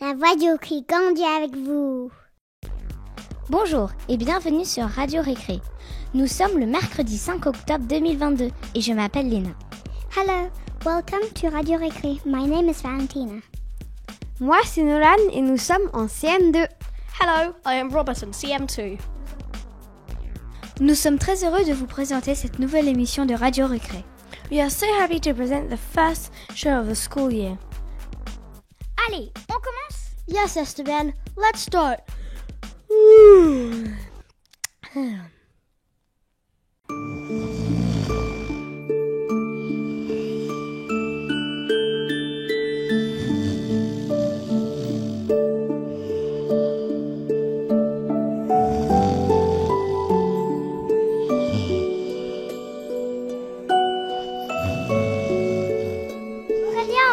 La radio qui grandit avec vous. Bonjour et bienvenue sur Radio Récré. Nous sommes le mercredi 5 octobre 2022 et je m'appelle Léna. Hello, welcome to Radio Récré. My name is Valentina. Moi, c'est Nolan et nous sommes en CM2. Hello, I am Robertson, CM2. Nous sommes très heureux de vous présenter cette nouvelle émission de Radio Récré. We are so happy to present the first show of the school year. Allez, on commence? Yes, Esteban, let's start.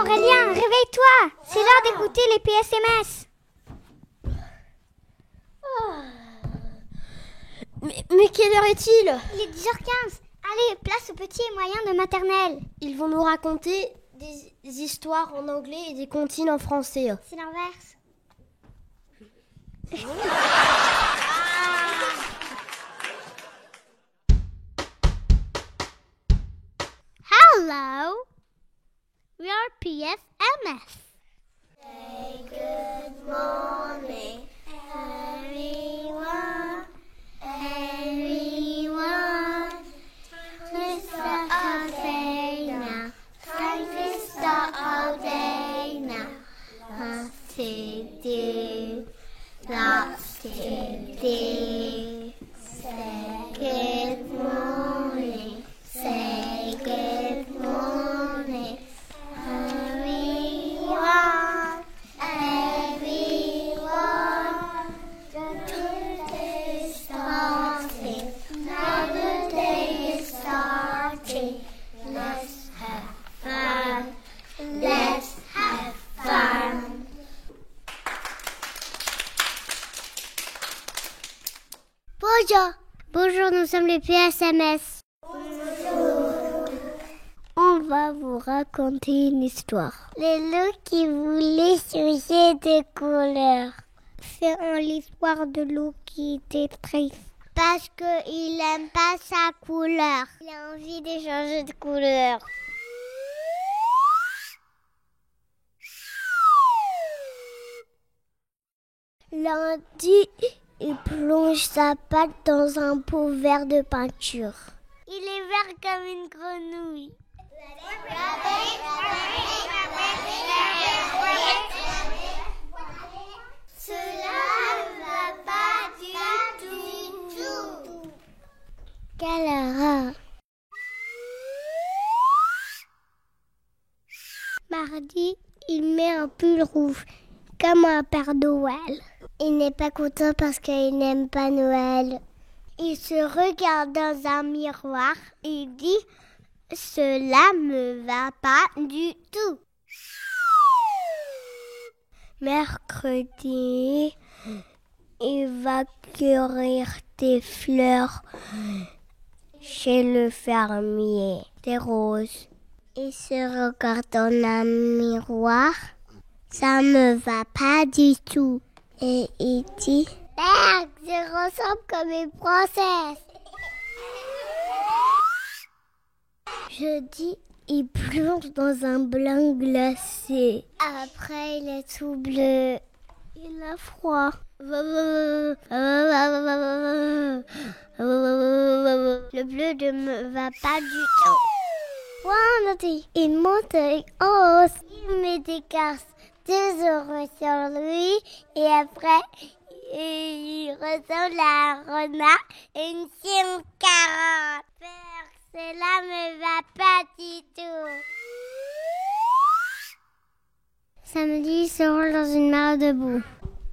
Aurélien, réveille-toi! C'est l'heure d'écouter les PSMS. Mais quelle heure est-il? Il est 10h15. Allez, place aux petits et moyens de maternelle. Ils vont nous raconter des histoires en anglais et des comptines en français. C'est l'inverse. Hello, we are PSMS. Say good morning, everyone. Everyone, Mr. Aldana, Mr. Aldana, lots to do, lots to do. Say good morning, say good morning, everyone, everyone. Another day is starting. Let's have fun. Let's have fun. Bonjour. Bonjour, nous sommes les PSMS. Bonjour. On va vous raconter une histoire. Les loups qui voulaient changer de couleur. C'est l'histoire de loup qui était triste. Parce qu'il n'aime pas sa couleur. Il a envie de changer de couleur. Lundi, il plonge sa patte dans un pot vert de peinture. Il est vert comme une grenouille. Cela ne va pas du tout. Quelle erreur. Mardi, il met un pull rouge, comme un Père Noël. Il n'est pas content parce qu'il n'aime pas Noël. Il se regarde dans un miroir et dit « Cela me va pas du tout ». Mercredi, il va cueillir des fleurs chez le fermier, des roses. Il se regarde dans un miroir, ça me va pas du tout. Et il dit, merde, je ressemble comme une princesse. Jeudi, il plonge dans un blanc glacé. Après, il est tout bleu. Il a froid. Le bleu ne me va pas du tout. Vendredi, il monte en hausse. Il met des cartes 2 euros sur lui. Et après, il ressemble à un renard et une chien 40. Cela me va pas du tout. Samedi, il se roule dans une mare de boue.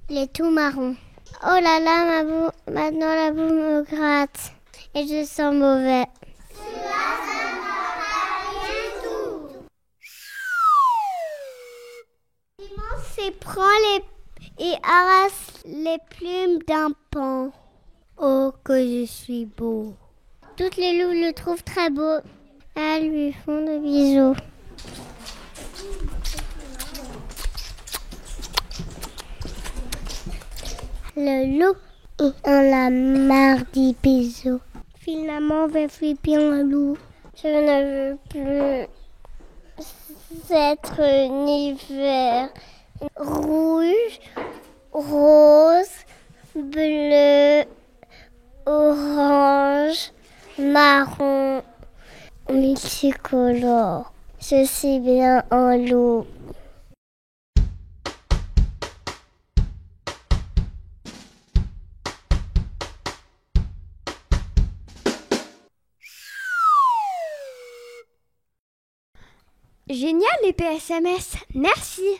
Il est tout marron. Oh là là, ma boue, maintenant la boue me gratte. Et je sens mauvais. Cela ne va pas du tout. Dimanche, il prend et arrache les plumes d'un paon. Oh, que je suis beau. Toutes les loups le trouvent très beau. Elles lui font des bisous. Le loup, il en a marre des bisous. Finalement, je suis bien loup. Je ne veux plus être ni vert, rouge, rose, bleu, orange, marron, multicolore. Je suis bien un loup. Génial les PSMS, merci.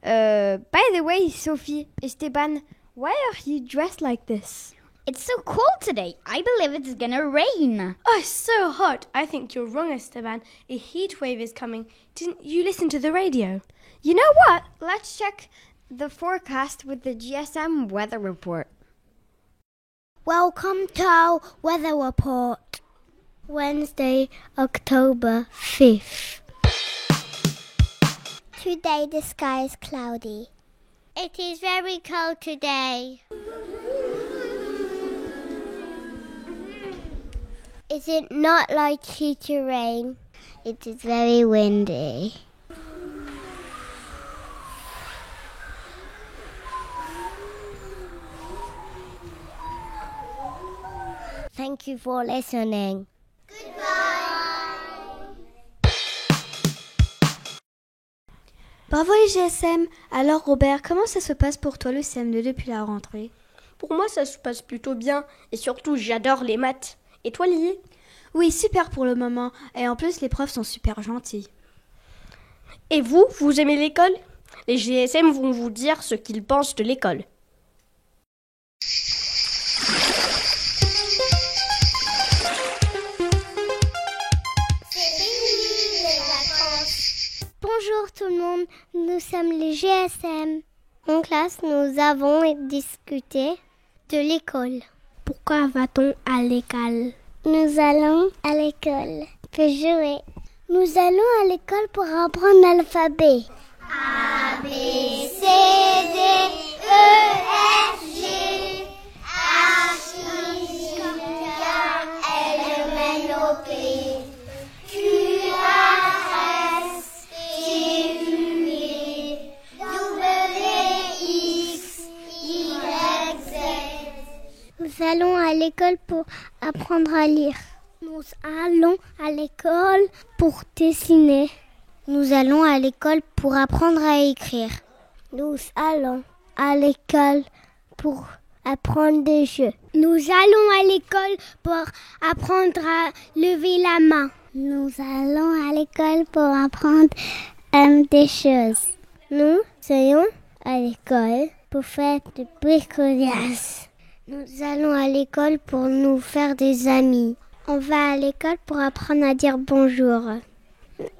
By the way, Sophie, Esteban, why are you dressed like this? It's so cold today. I believe it's gonna rain. Oh, it's so hot. I think you're wrong, Esteban. A heat wave is coming. Didn't you listen to the radio? You know what? Let's check the forecast with the GSM weather report. Welcome to our weather report. Wednesday, October 5th. Today the sky is cloudy. It is very cold today. Is it not likely to rain? It is very windy. Thank you for listening. Bravo les GSM. Alors Robert, comment ça se passe pour toi le CM2 depuis la rentrée? Pour moi, ça se passe plutôt bien. Et surtout, j'adore les maths. Et toi, Lily? Oui, super pour le moment. Et en plus, les profs sont super gentils. Et vous, vous aimez l'école? Les GSM vont vous dire ce qu'ils pensent de l'école. Bonjour tout le monde, nous sommes les GSM. En classe, nous avons discuté de l'école. Pourquoi va-t-on à l'école? Nous allons à l'école pour jouer. Nous allons à l'école pour apprendre l'alphabet. A, B, C, D, E, F, G, H, I, K, L, M, N, O, P, Q, R, S, T, U, V, W, X, Y, Z. Nous allons à l'école pour apprendre à lire. Nous allons à l'école pour dessiner. Nous allons à l'école pour apprendre à écrire. Nous allons à l'école pour apprendre des jeux. Nous allons à l'école pour apprendre à lever la main. Nous allons à l'école pour apprendre des choses. Nous allons à l'école pour faire du bricolage. Nous allons à l'école pour nous faire des amis. On va à l'école pour apprendre à dire bonjour.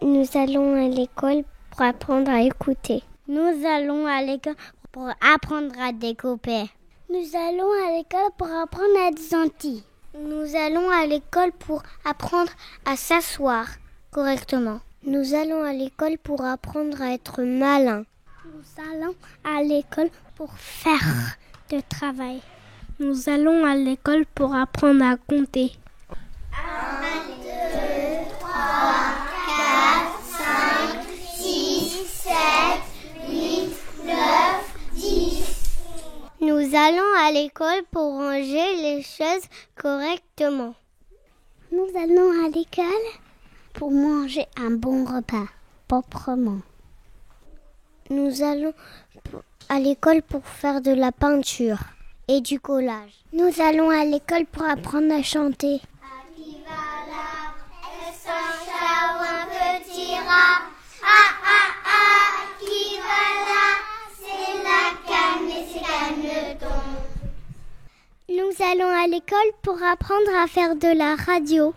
Nous allons à l'école pour apprendre à écouter. Nous allons à l'école pour apprendre à découper. Nous allons à l'école pour apprendre à être gentil. Nous allons à l'école pour apprendre à s'asseoir correctement. Nous allons à l'école pour apprendre à être malin. Nous allons à l'école pour faire du travail. Nous allons à l'école pour apprendre à compter. 1, 2, 3, 4, 5, 6, 7, 8, 9, 10. Nous allons à l'école pour ranger les choses correctement. Nous allons à l'école pour manger un bon repas proprement. Nous allons à l'école pour faire de la peinture et du collage. Nous allons à l'école pour apprendre à chanter. Qui va là? Est-ce un chat ou un petit rat? Ah ah ah! Qui va là? C'est la canne et c'est canneton. Nous allons à l'école pour apprendre à faire de la radio.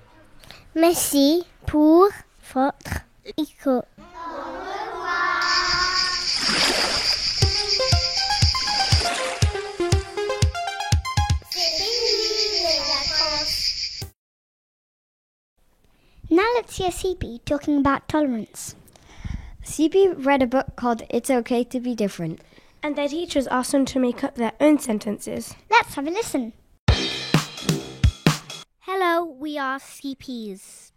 Merci pour votre écoute. Now let's hear CP talking about tolerance. CP read a book called It's Okay to Be Different. And their teachers asked them to make up their own sentences. Let's have a listen. Hello, we are CPs.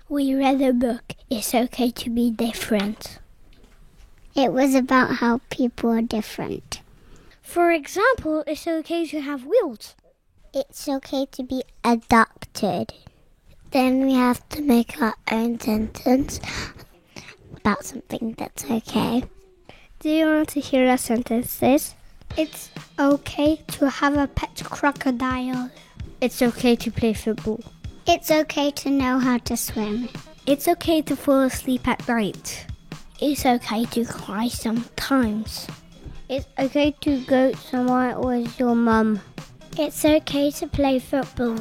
We read a book. It's okay to be different. It was about how people are different. For example, it's okay to have wheels. It's okay to be adopted. Then we have to make our own sentence about something that's okay. Do you want to hear our sentences? It's okay to have a pet crocodile. It's okay to play football. It's okay to know how to swim. It's okay to fall asleep at night. It's okay to cry sometimes. It's okay to go somewhere with your mum. It's okay to play football.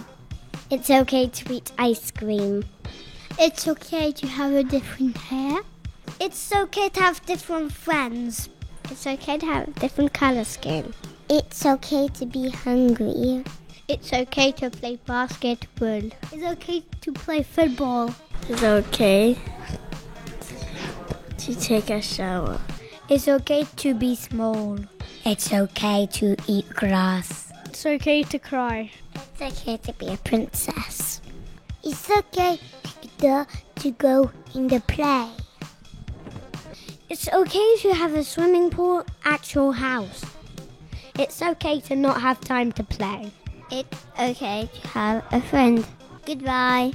It's okay to eat ice cream. It's okay to have a different hair. It's okay to have different friends. It's okay to have different color skin. It's okay to be hungry. It's okay to play basketball. It's okay to play football. It's okay to take a shower. It's okay to be small. It's okay to eat grass. It's okay to cry. It's okay to be a princess. It's okay to go in the play. It's okay to have a swimming pool at your house. It's okay to not have time to play. It's okay to have a friend. Goodbye.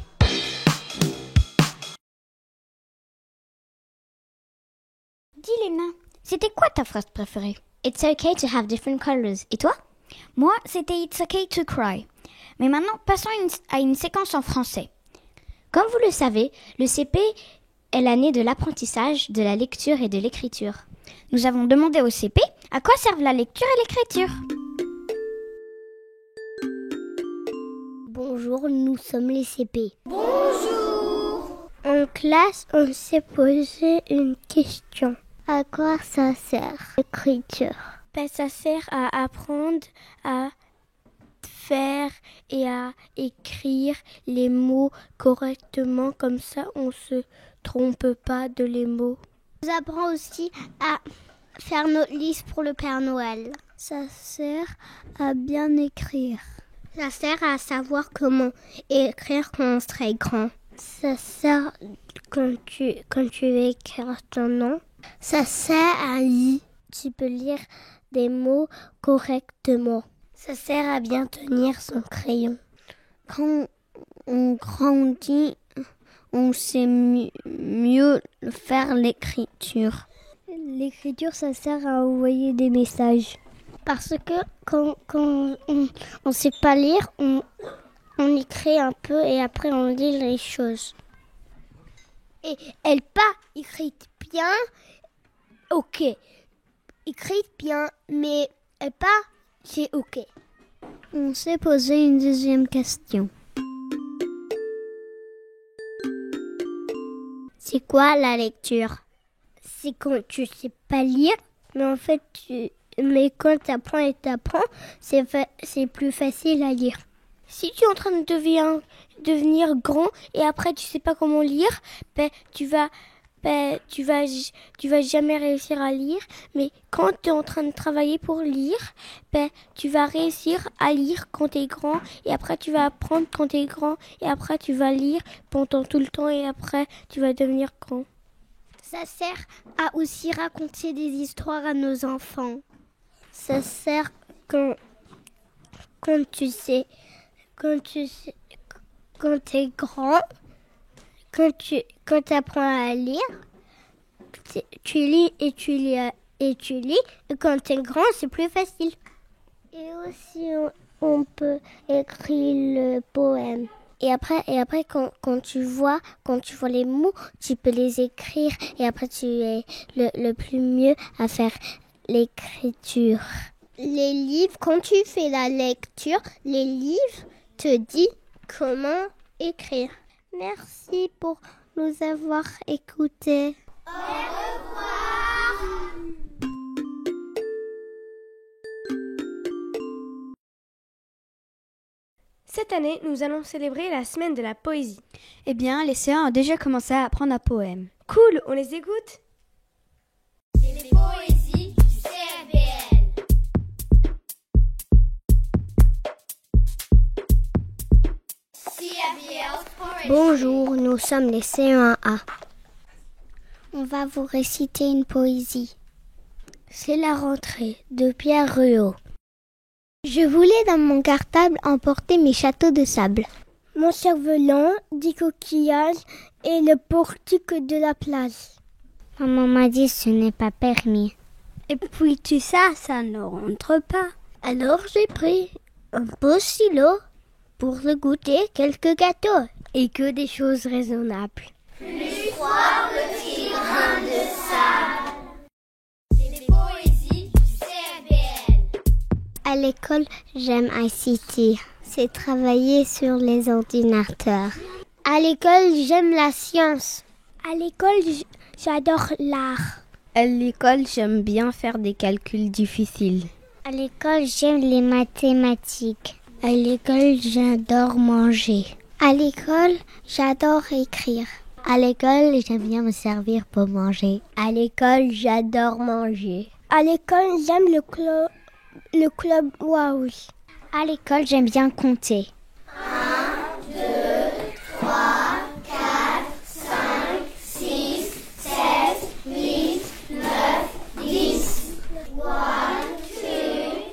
Dis Léna, c'était quoi ta phrase préférée? It's okay to have different colors. Et toi? Moi, c'était It's okay to cry. Mais maintenant, passons à une séquence en français. Comme vous le savez, le CP est l'année de l'apprentissage, de la lecture et de l'écriture. Nous avons demandé au CP à quoi servent la lecture et l'écriture. Bonjour, nous sommes les CP. Bonjour. En classe, on s'est posé une question. À quoi ça sert, l'écriture? Ça sert à apprendre à faire et à écrire les mots correctement, comme ça on se trompe pas de les mots. Ça nous apprend aussi à faire notre liste pour le Père Noël. Ça sert à bien écrire. Ça sert à savoir comment écrire quand on serait grand. Ça sert quand tu veux écrire ton nom. Ça sert à lire. Tu peux lire des mots correctement. Ça sert à bien tenir son crayon. Quand on grandit, on sait mieux faire l'écriture. L'écriture, ça sert à envoyer des messages. Parce que quand on sait pas lire, on écrit un peu et après on lit les choses. Et elle pas écrite bien, ok. Écrite bien, mais elle pas, c'est ok. On s'est posé une deuxième question. C'est quoi la lecture? C'est quand tu sais pas lire, mais en fait mais quand t'apprends et t'apprends, c'est plus facile à lire. Si tu es en train de devenir grand et après tu sais pas comment lire, tu vas jamais réussir à lire. Mais quand tu es en train de travailler pour lire, tu vas réussir à lire quand tu es grand et après tu vas apprendre quand tu es grand et après tu vas lire pendant tout le temps et après tu vas devenir grand. Ça sert à aussi raconter des histoires à nos enfants. Ça sert quand tu es grand, quand tu apprends à lire, tu lis et tu lis et quand tu es grand, c'est plus facile. Et aussi, on peut écrire le poème. Et après quand tu vois les mots, tu peux les écrire et après tu es le plus mieux à faire l'écriture. Les livres, quand tu fais la lecture, les livres te disent comment écrire. Merci pour nous avoir écoutés. Au revoir. Cette année, nous allons célébrer la semaine de la poésie. Eh bien, les sœurs ont déjà commencé à apprendre un poème. Cool, on les écoute? C'est les poésies du CFBL. Bonjour, nous sommes les C1A. On va vous réciter une poésie. C'est la rentrée de Pierre Ruot. Je voulais dans mon cartable emporter mes châteaux de sable, mon cerf-volant, des coquillages et le portique de la plage. Maman m'a dit ce n'est pas permis. Et puis tout ça, ça ne rentre pas. Alors j'ai pris un beau stylo pour le goûter quelques gâteaux et que des choses raisonnables. Plus 3 petits grains de sable. C'est des poésies du CRBL. À l'école, j'aime ICT. C'est travailler sur les ordinateurs. À l'école, j'aime la science. À l'école, j'adore l'art. À l'école, j'aime bien faire des calculs difficiles. À l'école, j'aime les mathématiques. À l'école, j'adore manger. À l'école, j'adore écrire. À l'école, j'aime bien me servir pour manger. À l'école, j'adore manger. À l'école, j'aime le club Wow. À l'école, j'aime bien compter. 1, 2, 3, 4, 5, 6, 7, 8, 9, 10. 1, 2,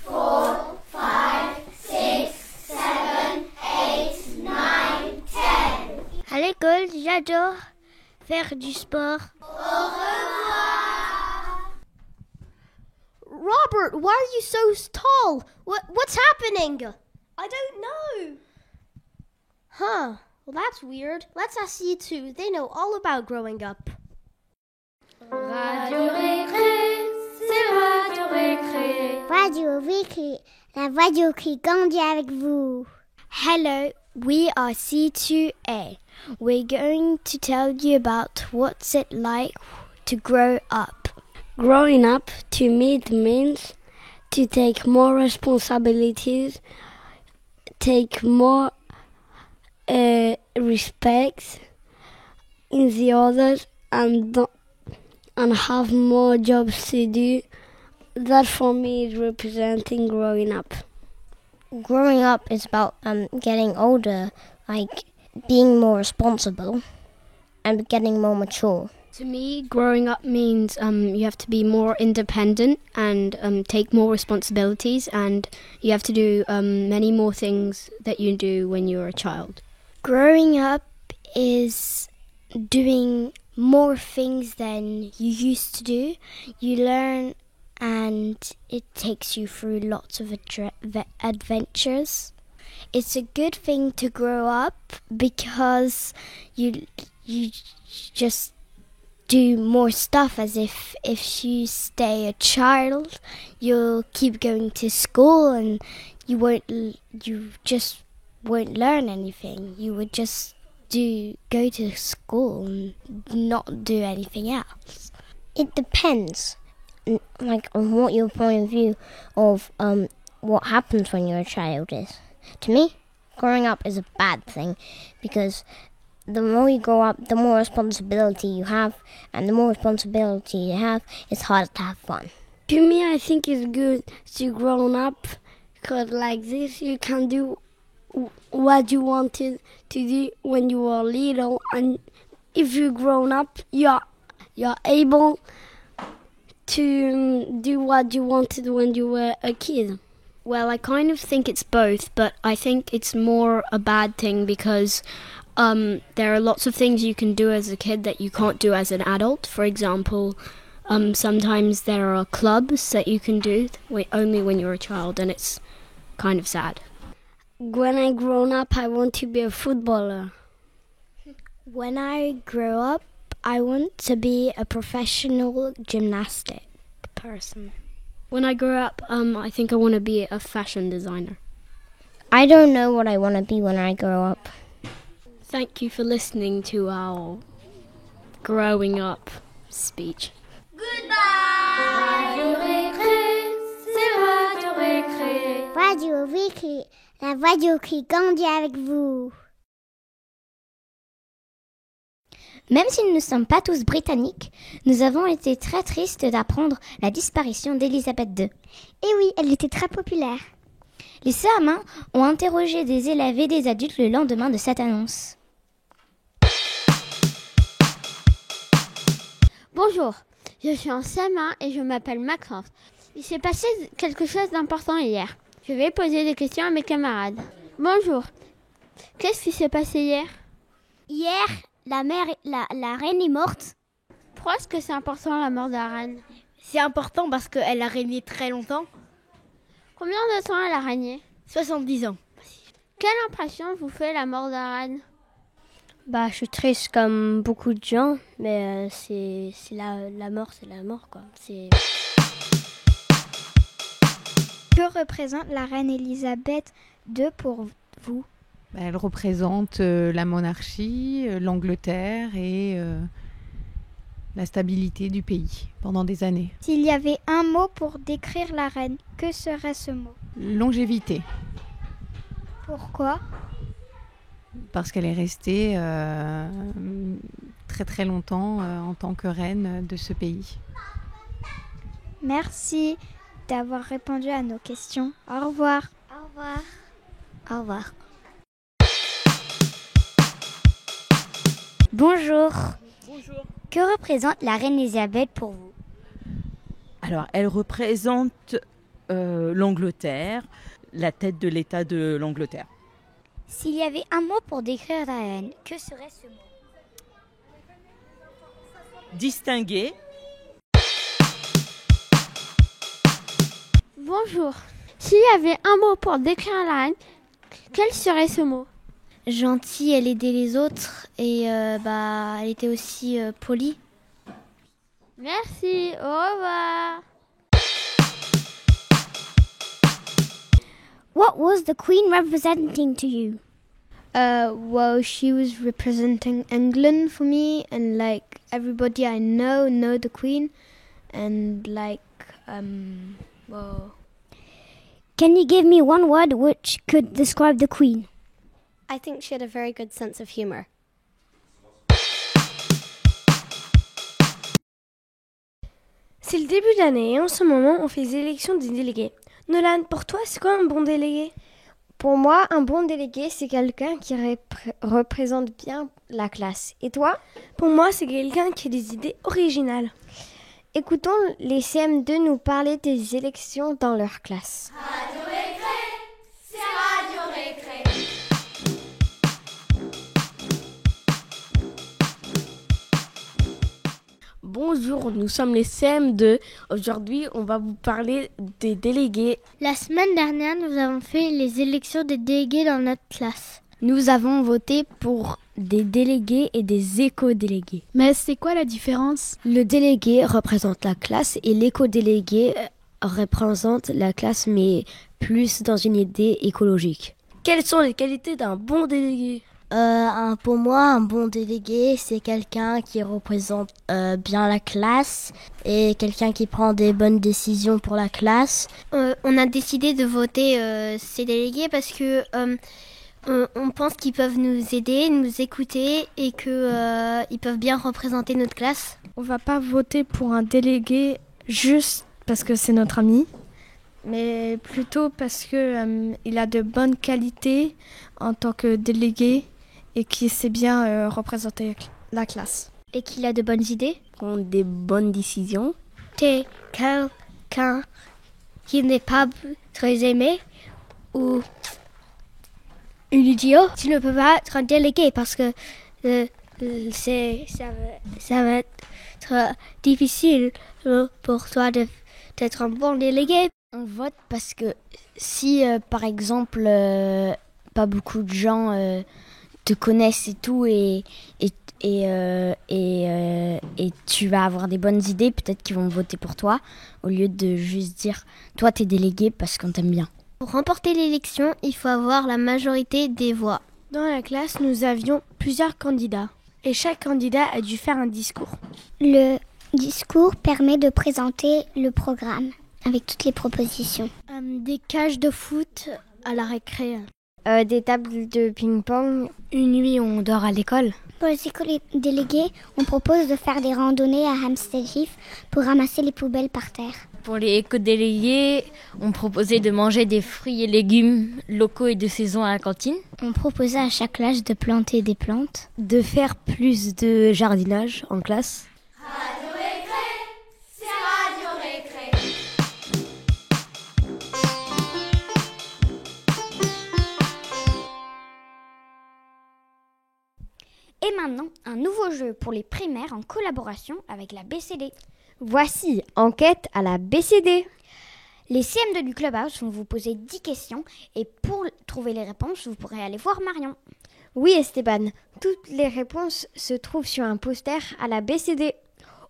3, 4, 5, 6, 7, 8, 9, 10. À l'école, j'adore faire du sport. Au revoir. Robert, why are you so tall? What's happening? I don't know. Huh. Well, that's weird. Let's ask you two. They know all about growing up. Radio Récré, c'est Radio Récré. Radio Récré, la radio qui grandit avec vous. Hello, we are C2A. We're going to tell you about what's it like to grow up. Growing up to me it means to take more responsibilities, take more respect in the others, and have more jobs to do. That for me is representing growing up. Growing up is about getting older, like being more responsible and getting more mature. To me, growing up means you have to be more independent and take more responsibilities, and you have to do many more things that you do when you're a child. Growing up is doing more things than you used to do. You learn, and it takes you through lots of adventures. It's a good thing to grow up because you just do more stuff. As if you stay a child, you'll keep going to school and you just won't learn anything. You would just go to school and not do anything else. It depends, like on what your point of view of what happens when you're a child is. To me, growing up is a bad thing because the more you grow up, the more responsibility you have, and the more responsibility you have, it's harder to have fun. To me, I think it's good to grow up because like this you can do what you wanted to do when you were little, and if you're grown up, you're able to do what you wanted when you were a kid. Well, I kind of think it's both, but I think it's more a bad thing because there are lots of things you can do as a kid that you can't do as an adult. For example, sometimes there are clubs that you can do only when you're a child, and it's kind of sad. When I grown up, I want to be a footballer. When I grow up, I want to be a professional gymnastic person. When I grow up, I think I want to be a fashion designer. I don't know what I want to be when I grow up. Thank you for listening to our growing up speech. Goodbye. Radio Récré, c'est Radio Récré. Radio Récré, la radio qui grandit avec vous. Même si nous ne sommes pas tous britanniques, nous avons été très tristes d'apprendre la disparition d'Élisabeth II. Et oui, elle était très populaire. Les CM1 ont interrogé des élèves et des adultes le lendemain de cette annonce. Bonjour, je suis en CM1 et je m'appelle Maxence. Il s'est passé quelque chose d'important hier. Je vais poser des questions à mes camarades. Bonjour, qu'est-ce qui s'est passé hier? Hier, la reine est morte. Pourquoi est-ce que c'est important la mort de la reine? C'est important parce qu'elle a régné très longtemps. Combien de temps elle a régné? 70 ans. Quelle impression vous fait la mort de la reine? Je suis triste comme beaucoup de gens, mais c'est la mort, c'est la mort, quoi. Que représente la reine Elisabeth II pour vous? Elle représente la monarchie, l'Angleterre et la stabilité du pays pendant des années. S'il y avait un mot pour décrire la reine, que serait ce mot? Longévité. Pourquoi? Parce qu'elle est restée très très longtemps en tant que reine de ce pays. Merci d'avoir répondu à nos questions. Au revoir. Au revoir. Au revoir. Bonjour. Bonjour. Que représente la reine Elisabeth pour vous? Alors, elle représente l'Angleterre, la tête de l'État de l'Angleterre. S'il y avait un mot pour décrire la reine, que serait ce mot? Distinguée. Bonjour, s'il y avait un mot pour décrire la reine, quel serait ce mot? Gentille, elle aidait les autres et elle était aussi polie. Merci, au revoir. What was the Queen representing to you? Well, she was representing England for me, and like everybody I know the Queen, and Can you give me one word which could describe the Queen? I think she had a very good sense of humor. C'est le début de l'année et en ce moment, on fait les élections des délégués. Nolan, pour toi, c'est quoi un bon délégué? Pour moi, un bon délégué, c'est quelqu'un qui représente bien la classe. Et toi? Pour moi, c'est quelqu'un qui a des idées originales. Écoutons les CM2 nous parler des élections dans leur classe. Radio Récré, c'est Radio Récré. Bonjour, nous sommes les CM2. Aujourd'hui, on va vous parler des délégués. La semaine dernière, nous avons fait les élections des délégués dans notre classe. Nous avons voté pour des délégués et des éco-délégués. Mais c'est quoi la différence? Le délégué représente la classe et l'éco-délégué représente la classe mais plus dans une idée écologique. Quelles sont les qualités d'un bon délégué? Pour moi, un bon délégué, c'est quelqu'un qui représente bien la classe et quelqu'un qui prend des bonnes décisions pour la classe. On a décidé de voter ces délégués parce que on pense qu'ils peuvent nous aider, nous écouter et qu'ils peuvent bien représenter notre classe. On va pas voter pour un délégué juste parce que c'est notre ami, mais plutôt parce que il a de bonnes qualités en tant que délégué et qui sait bien représenter la classe. Et qu'il a de bonnes idées. Prend des bonnes décisions. T'es quelqu'un qui n'est pas très aimé ou un idiot, tu ne peux pas être un délégué parce que ça va être difficile pour toi d'être un bon délégué. On vote parce que si, par exemple, pas beaucoup de gens te connaissent et tout et tu vas avoir des bonnes idées, peut-être qu'ils vont voter pour toi au lieu de juste dire toi t'es délégué parce qu'on t'aime bien. Pour remporter l'élection, il faut avoir la majorité des voix. Dans la classe, nous avions plusieurs candidats et chaque candidat a dû faire un discours. Le discours permet de présenter le programme avec toutes les propositions. Des cages de foot à la récré. Des tables de ping-pong. Une nuit où on dort à l'école. Pour les éco-délégués, on propose de faire des randonnées à Hampstead Heath pour ramasser les poubelles par terre. Pour les éco-délégués, on proposait de manger des fruits et légumes locaux et de saison à la cantine. On proposait à chaque classe de planter des plantes. De faire plus de jardinage en classe. Radio Récré, c'est Radio Récré. Et maintenant, un nouveau jeu pour les primaires en collaboration avec la BCD. Voici Enquête à la BCD. Les CM2 du Clubhouse vont vous poser 10 questions et pour trouver les réponses, vous pourrez aller voir Marion. Oui Esteban, toutes les réponses se trouvent sur un poster à la BCD.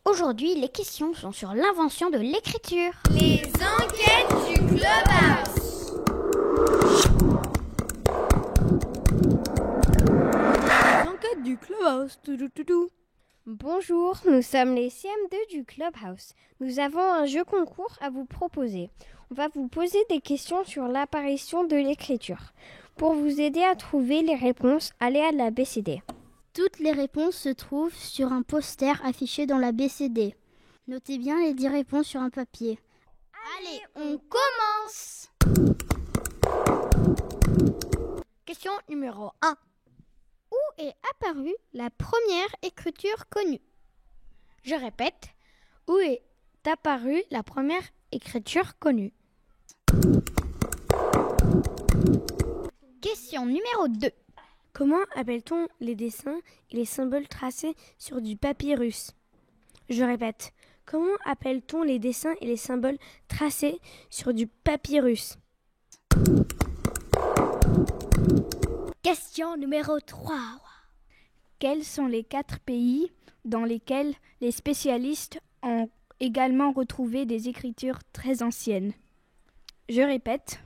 Aujourd'hui, les questions sont sur l'invention de l'écriture. Les enquêtes du Clubhouse. Les enquêtes du Clubhouse. Bonjour, nous sommes les CM2 du Clubhouse. Nous avons un jeu concours à vous proposer. On va vous poser des questions sur l'apparition de l'écriture. Pour vous aider à trouver les réponses, allez à la BCD. Toutes les réponses se trouvent sur un poster affiché dans la BCD. Notez bien les 10 réponses sur un papier. Allez, on commence. Question numéro 1. Où est apparue la première écriture connue? Je répète, où est apparue la première écriture connue? Question numéro 2. Comment appelle-t-on les dessins et les symboles tracés sur du papyrus? Je répète, comment appelle-t-on les dessins et les symboles tracés sur du papyrus? Question numéro 3. Quels sont les 4 pays dans lesquels les spécialistes ont également retrouvé des écritures très anciennes? Je répète.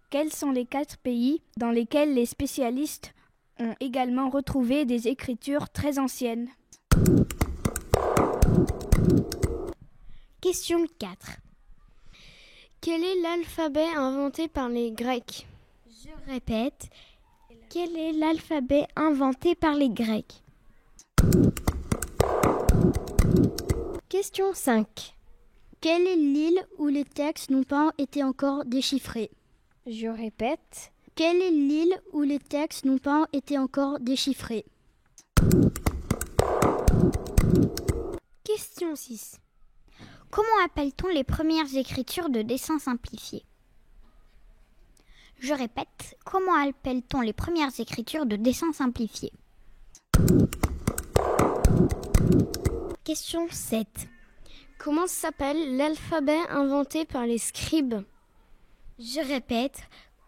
Quels sont les 4 pays dans lesquels les spécialistes ont également retrouvé des écritures très anciennes? Question 4. Quel est l'alphabet inventé par les Grecs? Je répète. Quel est l'alphabet inventé par les Grecs? Question 5. Quelle est l'île où les textes n'ont pas été encore déchiffrés? Je répète. Quelle est l'île où les textes n'ont pas été encore déchiffrés? Question 6. Comment appelle-t-on les premières écritures de dessin simplifié? Je répète, comment appelle-t-on les premières écritures de dessin simplifié? Question 7. Comment s'appelle l'alphabet inventé par les scribes? Je répète,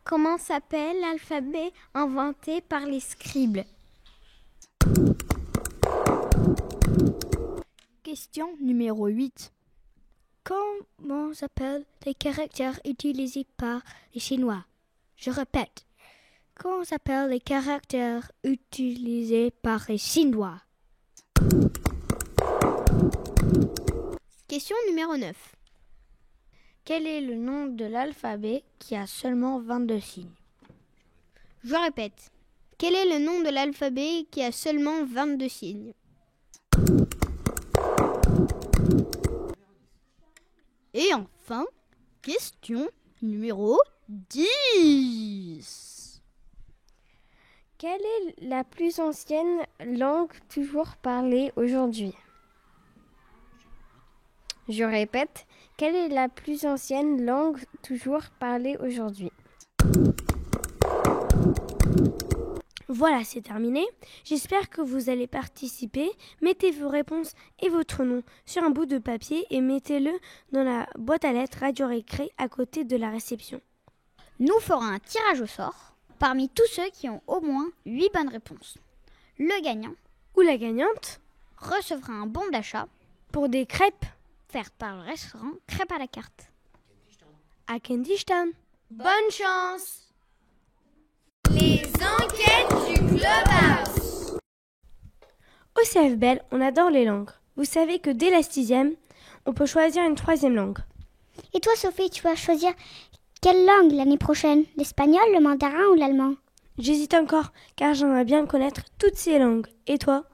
comment s'appelle l'alphabet inventé par les scribes? Question numéro 8. Comment s'appellent les caractères utilisés par les Chinois? Je répète, comment s'appellent les caractères utilisés par les Chinois? Question numéro 9. Quel est le nom de l'alphabet qui a seulement 22 signes? Je répète, quel est le nom de l'alphabet qui a seulement 22 signes? Et enfin, question numéro 10. Quelle est la plus ancienne langue toujours parlée aujourd'hui? Je répète, quelle est la plus ancienne langue toujours parlée aujourd'hui? Voilà, c'est terminé. J'espère que vous allez participer. Mettez vos réponses et votre nom sur un bout de papier et mettez-le dans la boîte à lettres Radio Récré à côté de la réception. Nous ferons un tirage au sort parmi tous ceux qui ont au moins 8 bonnes réponses. Le gagnant ou la gagnante recevra un bon d'achat pour des crêpes offertes par le restaurant Crêpes à la carte à Kendichtan. Bonne chance! Les enquêtes du Clubhouse. Au CFBEL, on adore les langues. Vous savez que dès la 6e, on peut choisir une 3e langue. Et toi, Sophie, tu vas choisir quelle langue l'année prochaine? L'espagnol, le mandarin ou l'allemand? J'hésite encore, car j'aimerais bien connaître toutes ces langues. Et toi?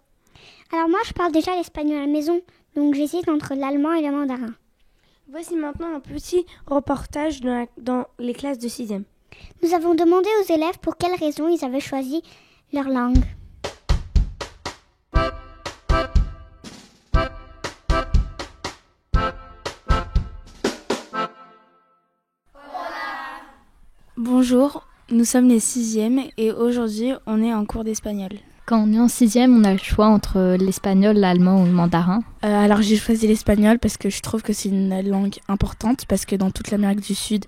Alors moi, je parle déjà l'espagnol à la maison, donc j'hésite entre l'allemand et le mandarin. Voici maintenant un petit reportage dans les classes de 6e. Nous avons demandé aux élèves pour quelles raisons ils avaient choisi leur langue. Bonjour, nous sommes les 6e et aujourd'hui on est en cours d'espagnol. Quand on est en 6e, on a le choix entre l'espagnol, l'allemand ou le mandarin. Alors j'ai choisi l'espagnol parce que je trouve que c'est une langue importante, parce que dans toute l'Amérique du Sud,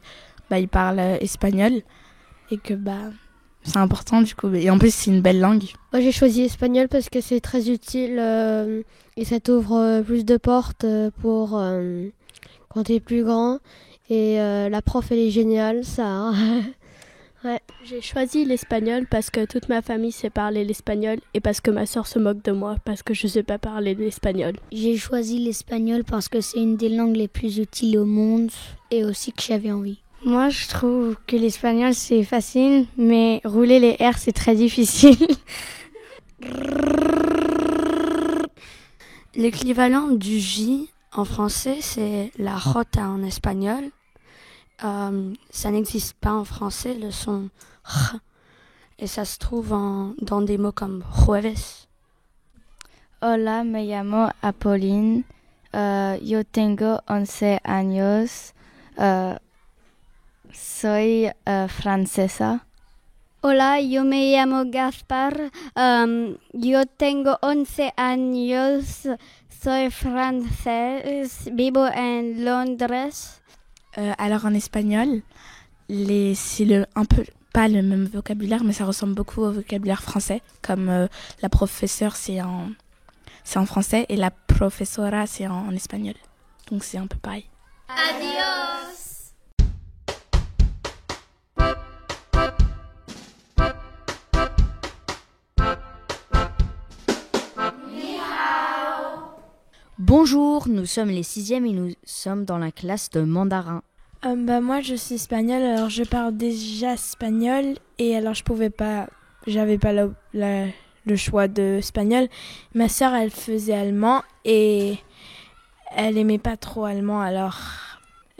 ils parlent espagnol et que c'est important du coup. Et en plus c'est une belle langue. Moi j'ai choisi l'espagnol parce que c'est très utile et ça t'ouvre plus de portes pour quand t'es plus grand. Et la prof elle est géniale, ça. Ouais. J'ai choisi l'espagnol parce que toute ma famille sait parler l'espagnol et parce que ma sœur se moque de moi parce que je sais pas parler l'espagnol. J'ai choisi l'espagnol parce que c'est une des langues les plus utiles au monde et aussi que j'avais envie. Moi, je trouve que l'espagnol c'est facile, mais rouler les R c'est très difficile. L'équivalent du J en français, c'est la jota en espagnol. Ça n'existe pas en français, le son R. Et ça se trouve dans des mots comme jueves. Hola, me llamo Apolline. Yo tengo 11 años. Soy francesa. Hola, yo me llamo Gaspar. Yo tengo 11 años. Soy francés. Vivo en Londres. Alors en espagnol, c'est un peu pas le même vocabulaire, mais ça ressemble beaucoup au vocabulaire français. Comme la professeure, c'est en français, et la professora, c'est en espagnol. Donc c'est un peu pareil. Adios. Bonjour, nous sommes les 6e et nous sommes dans la classe de mandarin. Moi je suis espagnole, alors je parle déjà espagnol et alors j'avais pas le choix de espagnol. Ma sœur elle faisait allemand et elle aimait pas trop allemand, alors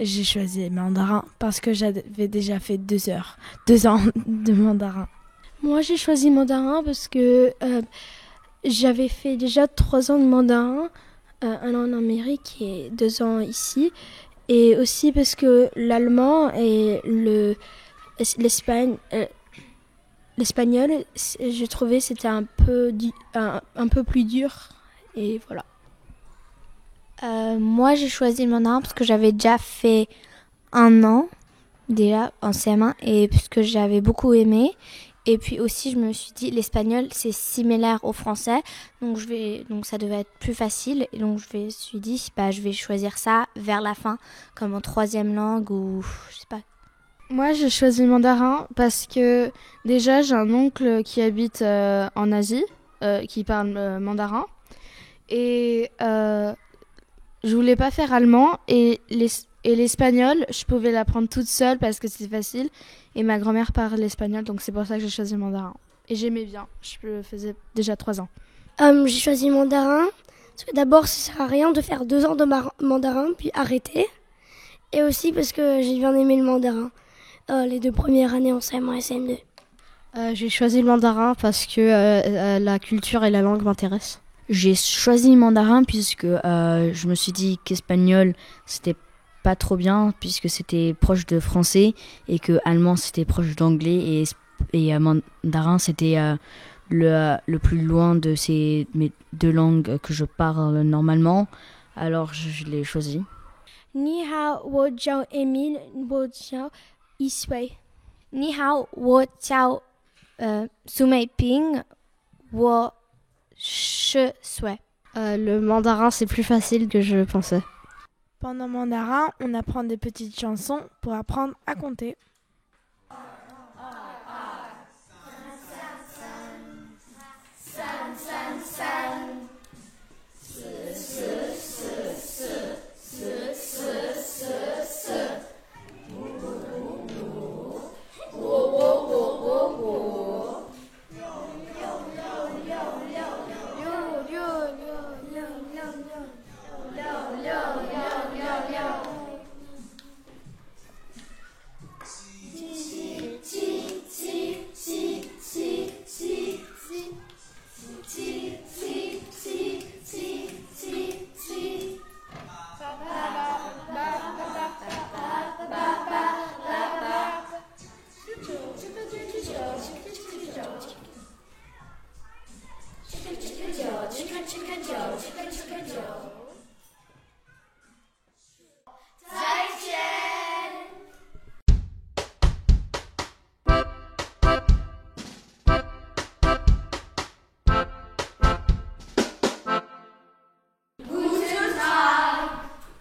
j'ai choisi mandarin parce que j'avais déjà fait 2 ans de mandarin. Moi j'ai choisi mandarin parce que j'avais fait déjà 3 ans de mandarin, 1 an en Amérique et 2 ans ici. Et aussi parce que l'allemand et l'espagnol, je trouvais c'était un peu plus dur. Et voilà. Moi, j'ai choisi le mandarin parce que j'avais déjà fait 1 an déjà en CM1 et puisque j'avais beaucoup aimé. Et puis aussi, je me suis dit, l'espagnol, c'est similaire au français, donc ça devait être plus facile. Et donc, je me suis dit, je vais choisir ça vers la fin, comme en 3e langue ou je sais pas. Moi, j'ai choisi le mandarin parce que déjà, j'ai un oncle qui habite en Asie, qui parle mandarin. Et je voulais pas faire allemand et l'espagnol, je pouvais l'apprendre toute seule parce que c'est facile. Et ma grand-mère parle l'espagnol, donc c'est pour ça que j'ai choisi le mandarin. Et j'aimais bien, je le faisais déjà 3 ans. J'ai choisi le mandarin parce que d'abord, ça sert à rien de faire 2 ans de mandarin puis arrêter. Et aussi parce que j'ai bien aimé le mandarin les 2 premières années en CM1 et CM2. J'ai choisi le mandarin parce que la culture et la langue m'intéressent. J'ai choisi le mandarin puisque je me suis dit qu'espagnol, c'était pas trop bien puisque c'était proche de français et que allemand c'était proche d'anglais et mandarin c'était le plus loin de mes 2 langues que je parle normalement, alors je l'ai choisi. Ni hao wo jiao Emile wo jiao Iswei. Ni hao wo jiao Sumei Ping wo shi sui. Le mandarin c'est plus facile que je pensais. Pendant mandarin, on apprend des petites chansons pour apprendre à compter.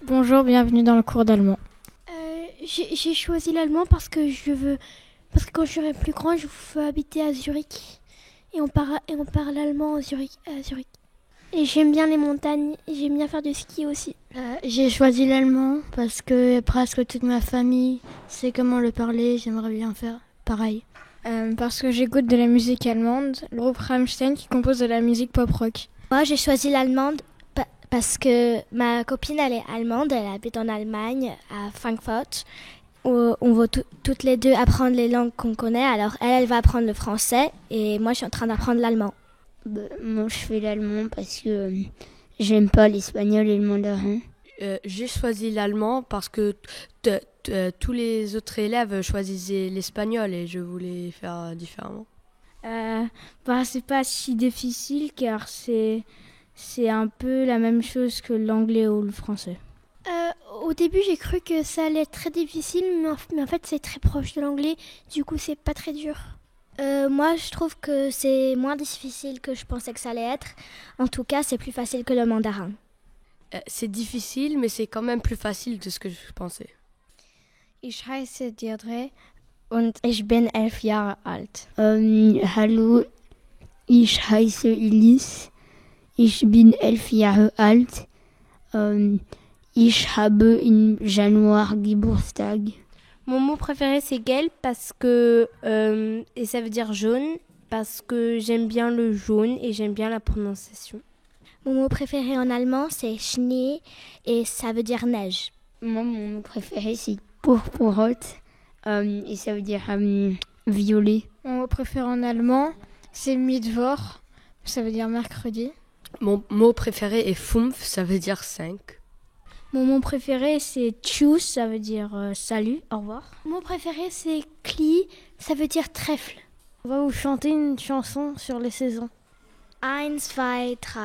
Bonjour, bienvenue dans le cours d'allemand. J'ai choisi l'allemand parce que quand je serai plus grand, je veux habiter à Zurich et on parle allemand à Zurich. Et j'aime bien les montagnes, et j'aime bien faire du ski aussi. J'ai choisi l'allemand parce que presque toute ma famille sait comment le parler, j'aimerais bien faire pareil. Parce que j'écoute de la musique allemande, le groupe Rammstein qui compose de la musique pop-rock. Moi, j'ai choisi l'allemande parce que ma copine, elle est allemande, elle habite en Allemagne, à Francfort, où on va toutes les deux apprendre les langues qu'on connaît. Alors, elle va apprendre le français et moi, je suis en train d'apprendre l'allemand. Moi, je fais l'allemand parce que j'aime pas l'espagnol et le mandarin. J'ai choisi l'allemand parce que tous les autres élèves choisissaient l'espagnol et je voulais faire différemment. C'est pas si difficile car c'est un peu la même chose que l'anglais ou le français. Au début, j'ai cru que ça allait être très difficile, mais en fait, c'est très proche de l'anglais. Du coup, c'est pas très dur. Moi, je trouve que c'est moins difficile que je pensais que ça allait être. En tout cas, c'est plus facile que le mandarin. C'est difficile, mais c'est quand même plus facile de ce que je pensais. Ich heiße Deirdre und ich bin 11 Jahre alt. Hallo, ich heiße Elise. Ich bin 11 Jahre alt. Ich habe im Januar Geburtstag. Mon mot préféré c'est gelb parce que et ça veut dire jaune parce que j'aime bien le jaune et j'aime bien la prononciation. Mon mot préféré en allemand c'est Schnee et ça veut dire neige. Moi mon mot préféré c'est purpurrot et ça veut dire violet. Mon mot préféré en allemand c'est Mittwoch, ça veut dire mercredi. Mon mot préféré est Fünf, ça veut dire 5. Mon mot préféré, c'est Tschüss, ça veut dire salut, au revoir. Mon mot préféré, c'est Kli, ça veut dire trèfle. On va vous chanter une chanson sur les saisons. 1, 2, 3.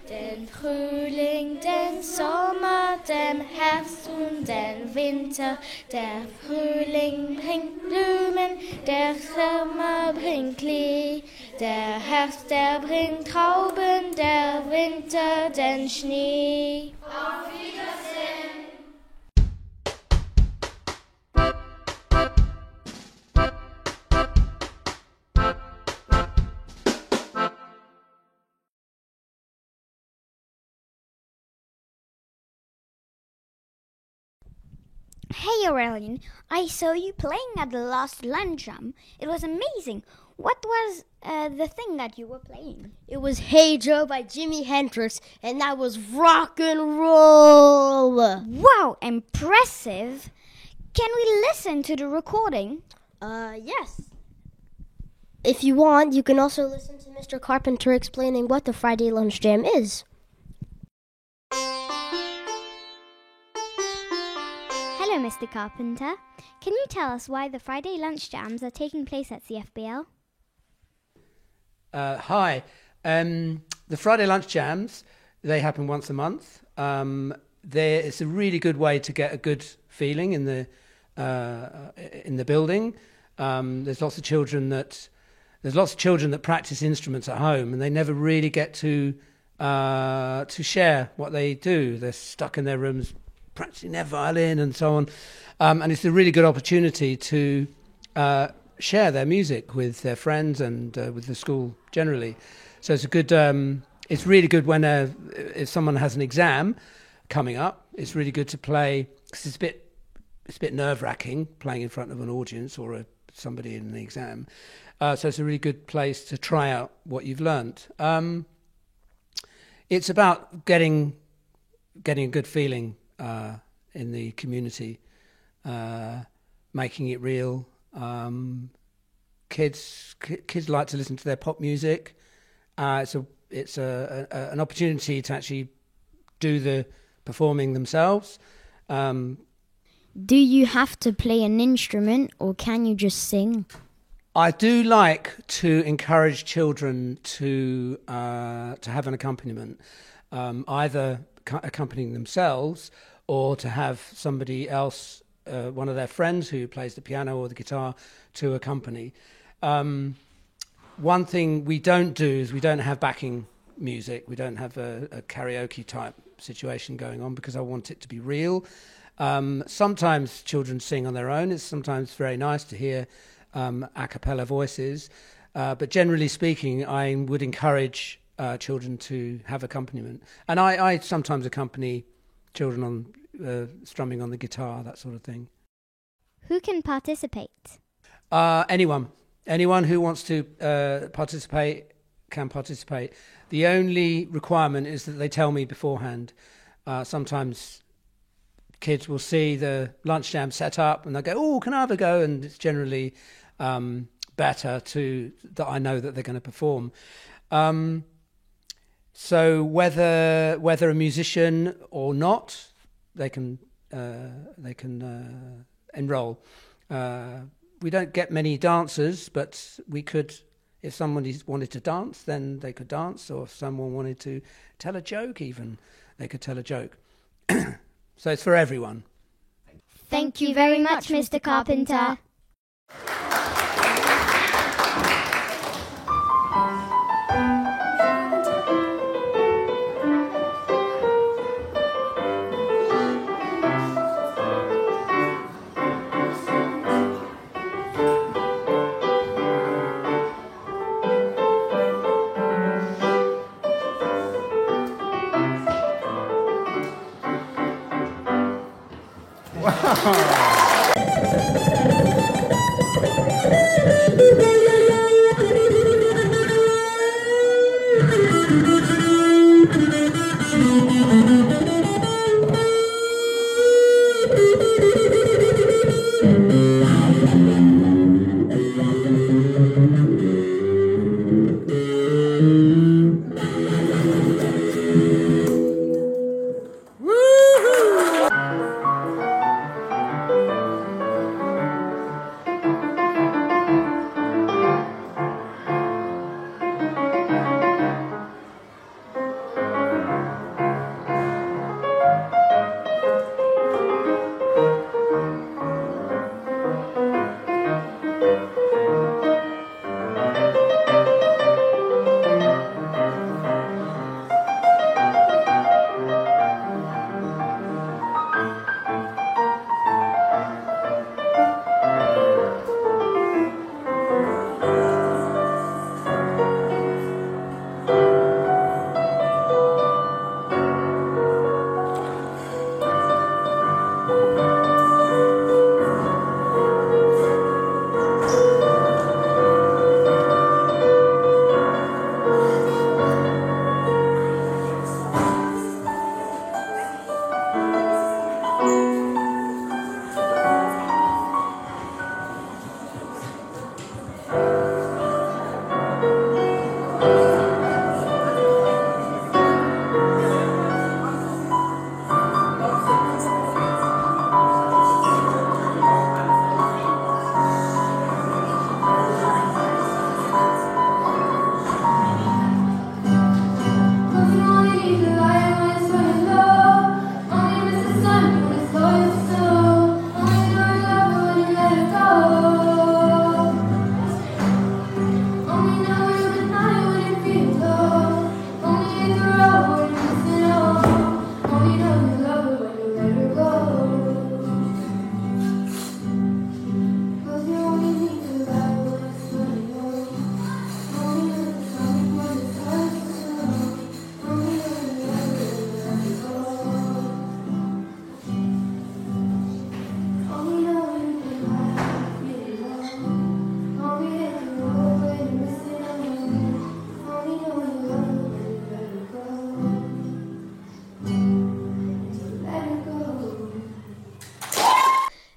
Den Frühling, den Sommer, den Herbst und den Winter. Der Frühling bringt Blumen, der Sommer bringt Klee. Der Herbst, der bringt Trauben, der Winter den Schnee. Auf Wiedersehen! Hey Aurelian, I saw you playing at the last lunch jam. It was amazing. What was the thing that you were playing? It was Hey Joe by Jimi Hendrix, and that was rock and roll. Wow, impressive. Can we listen to the recording? Yes. If you want, you can also listen to Mr. Carpenter explaining what the Friday Lunch Jam is. Hello, Mr. Carpenter. Can you tell us why the Friday lunch jams are taking place at CFBL? Hi. The Friday lunch jams, they happen once a month. It's a really good way to get a good feeling in the building. There's lots of children that practice instruments at home, and they never really get to share what they do. They're stuck in their rooms practicing their violin and so on, and it's a really good opportunity to share their music with their friends and with the school generally. So it's a good. It's really good when if someone has an exam coming up. It's really good to play because it's a bit nerve-wracking playing in front of an audience or somebody in the exam. So it's a really good place to try out what you've learnt. It's about getting a good feeling in the community, making it real. Kids like to listen to their pop music. It's an opportunity to actually do the performing themselves. Do you have to play an instrument or can you just sing? I do like to encourage children to have an accompaniment, either accompanying themselves or to have somebody else, one of their friends who plays the piano or the guitar, to accompany. One thing we don't do is we don't have backing music. We don't have a karaoke type situation going on because I want it to be real. Sometimes children sing on their own. It's sometimes very nice to hear a cappella voices. But generally speaking, I would encourage children to have accompaniment. And I sometimes accompany children on strumming on the guitar, that sort of thing. Who can participate? Anyone who wants to participate can participate. The only requirement is that they tell me beforehand. Sometimes kids will see the lunch jam set up and they'll go, "Oh, can I have a go?" And it's generally better that I know that they're going to perform. So whether a musician or not, they can enroll. We don't get many dancers, but we could, if somebody wanted to dance, then they could dance, or if someone wanted to tell a joke even, they could tell a joke. So it's for everyone. Thank you very much, Mr. Carpenter.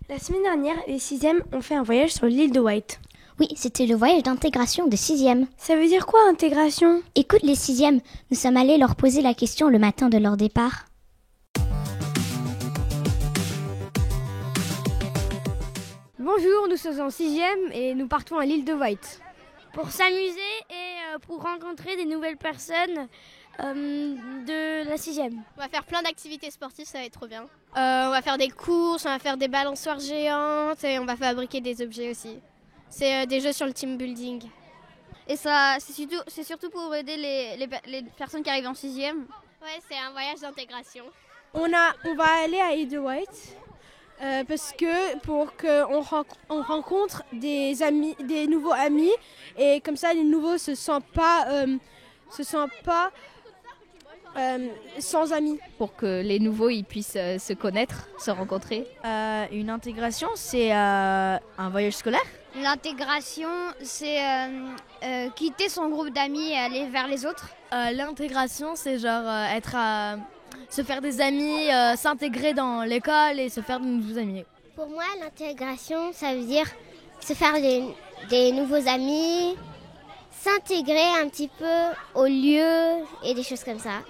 La semaine dernière, les 6e ont fait un voyage sur l'île de White. Oui, c'était le voyage d'intégration des 6e. Ça veut dire quoi, intégration? Écoute les 6e, nous sommes allés leur poser la question le matin de leur départ. Bonjour, nous sommes en 6e et nous partons à l'île de White. Pour s'amuser et pour rencontrer des nouvelles personnes de la 6e. On va faire plein d'activités sportives, ça va être trop bien. On va faire des courses, on va faire des balançoires géantes et on va fabriquer des objets aussi. C'est des jeux sur le team building. Et ça, c'est surtout pour aider les personnes qui arrivent en 6e. Ouais, c'est un voyage d'intégration. On va aller à l'île de White parce que pour qu'on rencontre des amis, des nouveaux amis, et comme ça les nouveaux se sentent pas sans amis. Pour que les nouveaux ils puissent se connaître, se rencontrer. Une intégration, c'est un voyage scolaire. L'intégration, c'est quitter son groupe d'amis et aller vers les autres. L'intégration, c'est genre se faire des amis, s'intégrer dans l'école et se faire de nouveaux amis. Pour moi, l'intégration, ça veut dire se faire des nouveaux amis, s'intégrer un petit peu au lieu et des choses comme ça.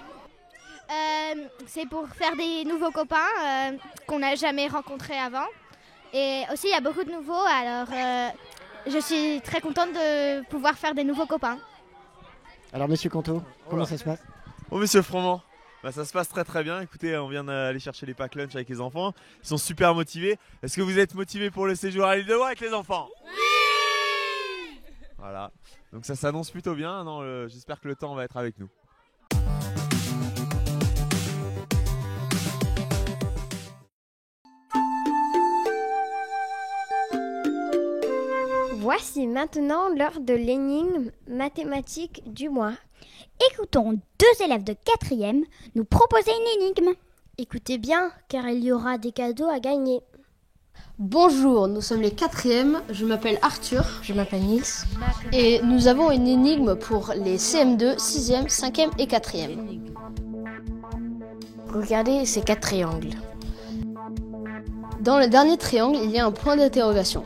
C'est pour faire des nouveaux copains qu'on n'a jamais rencontrés avant. Et aussi, il y a beaucoup de nouveaux, alors je suis très contente de pouvoir faire des nouveaux copains. Alors, Monsieur Canto, comment ça se passe? Oh, Monsieur Froment, ça se passe très très bien. Écoutez, on vient d'aller chercher les packs lunch avec les enfants. Ils sont super motivés. Est-ce que vous êtes motivés pour le séjour à l'île de White, les enfants? Oui! Voilà, donc ça s'annonce plutôt bien. J'espère que le temps va être avec nous. Voici maintenant l'heure de l'énigme mathématique du mois. Écoutons 2 élèves de 4e nous proposer une énigme. Écoutez bien, car il y aura des cadeaux à gagner. Bonjour, nous sommes les 4e, je m'appelle Arthur. Je m'appelle Nils. Et nous avons une énigme pour les CM2, 6e, 5e et 4e. Regardez ces 4 triangles. Dans le dernier triangle, il y a un point d'interrogation.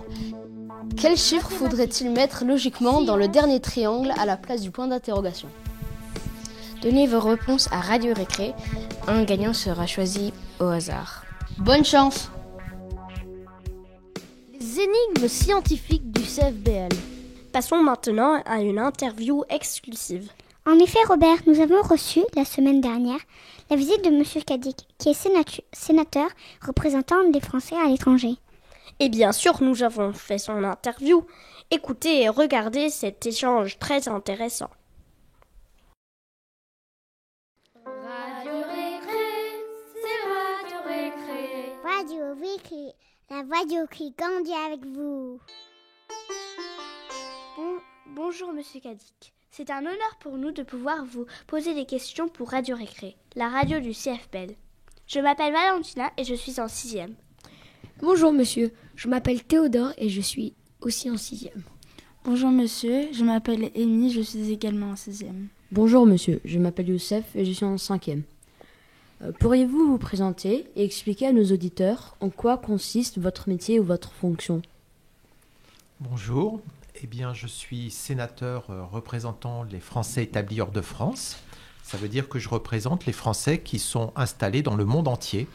Quel chiffre faudrait-il mettre logiquement dans le dernier triangle à la place du point d'interrogation? Donnez vos réponses à Radio Récré. Un gagnant sera choisi au hasard. Bonne chance! Les énigmes scientifiques du CFBL. Passons maintenant à une interview exclusive. En effet, Robert, nous avons reçu la semaine dernière la visite de Monsieur Cadic, qui est sénateur représentant des Français à l'étranger. Et bien sûr, nous avons fait son interview. Écoutez et regardez cet échange très intéressant. Radio Récré, c'est Radio Récré. Radio Récré, la radio qui grandit avec vous. Bonjour Monsieur Cadic. C'est un honneur pour nous de pouvoir vous poser des questions pour Radio Récré, la radio du CFBL. Je m'appelle Valentina et je suis en 6e. Bonjour monsieur, je m'appelle Théodore et je suis aussi en 6e. Bonjour monsieur, je m'appelle Amy, je suis également en 6e. Bonjour monsieur, je m'appelle Youssef et je suis en 5e. Pourriez-vous vous présenter et expliquer à nos auditeurs en quoi consiste votre métier ou votre fonction? Bonjour, je suis sénateur représentant les Français établis hors de France. Ça veut dire que je représente les Français qui sont installés dans le monde entier.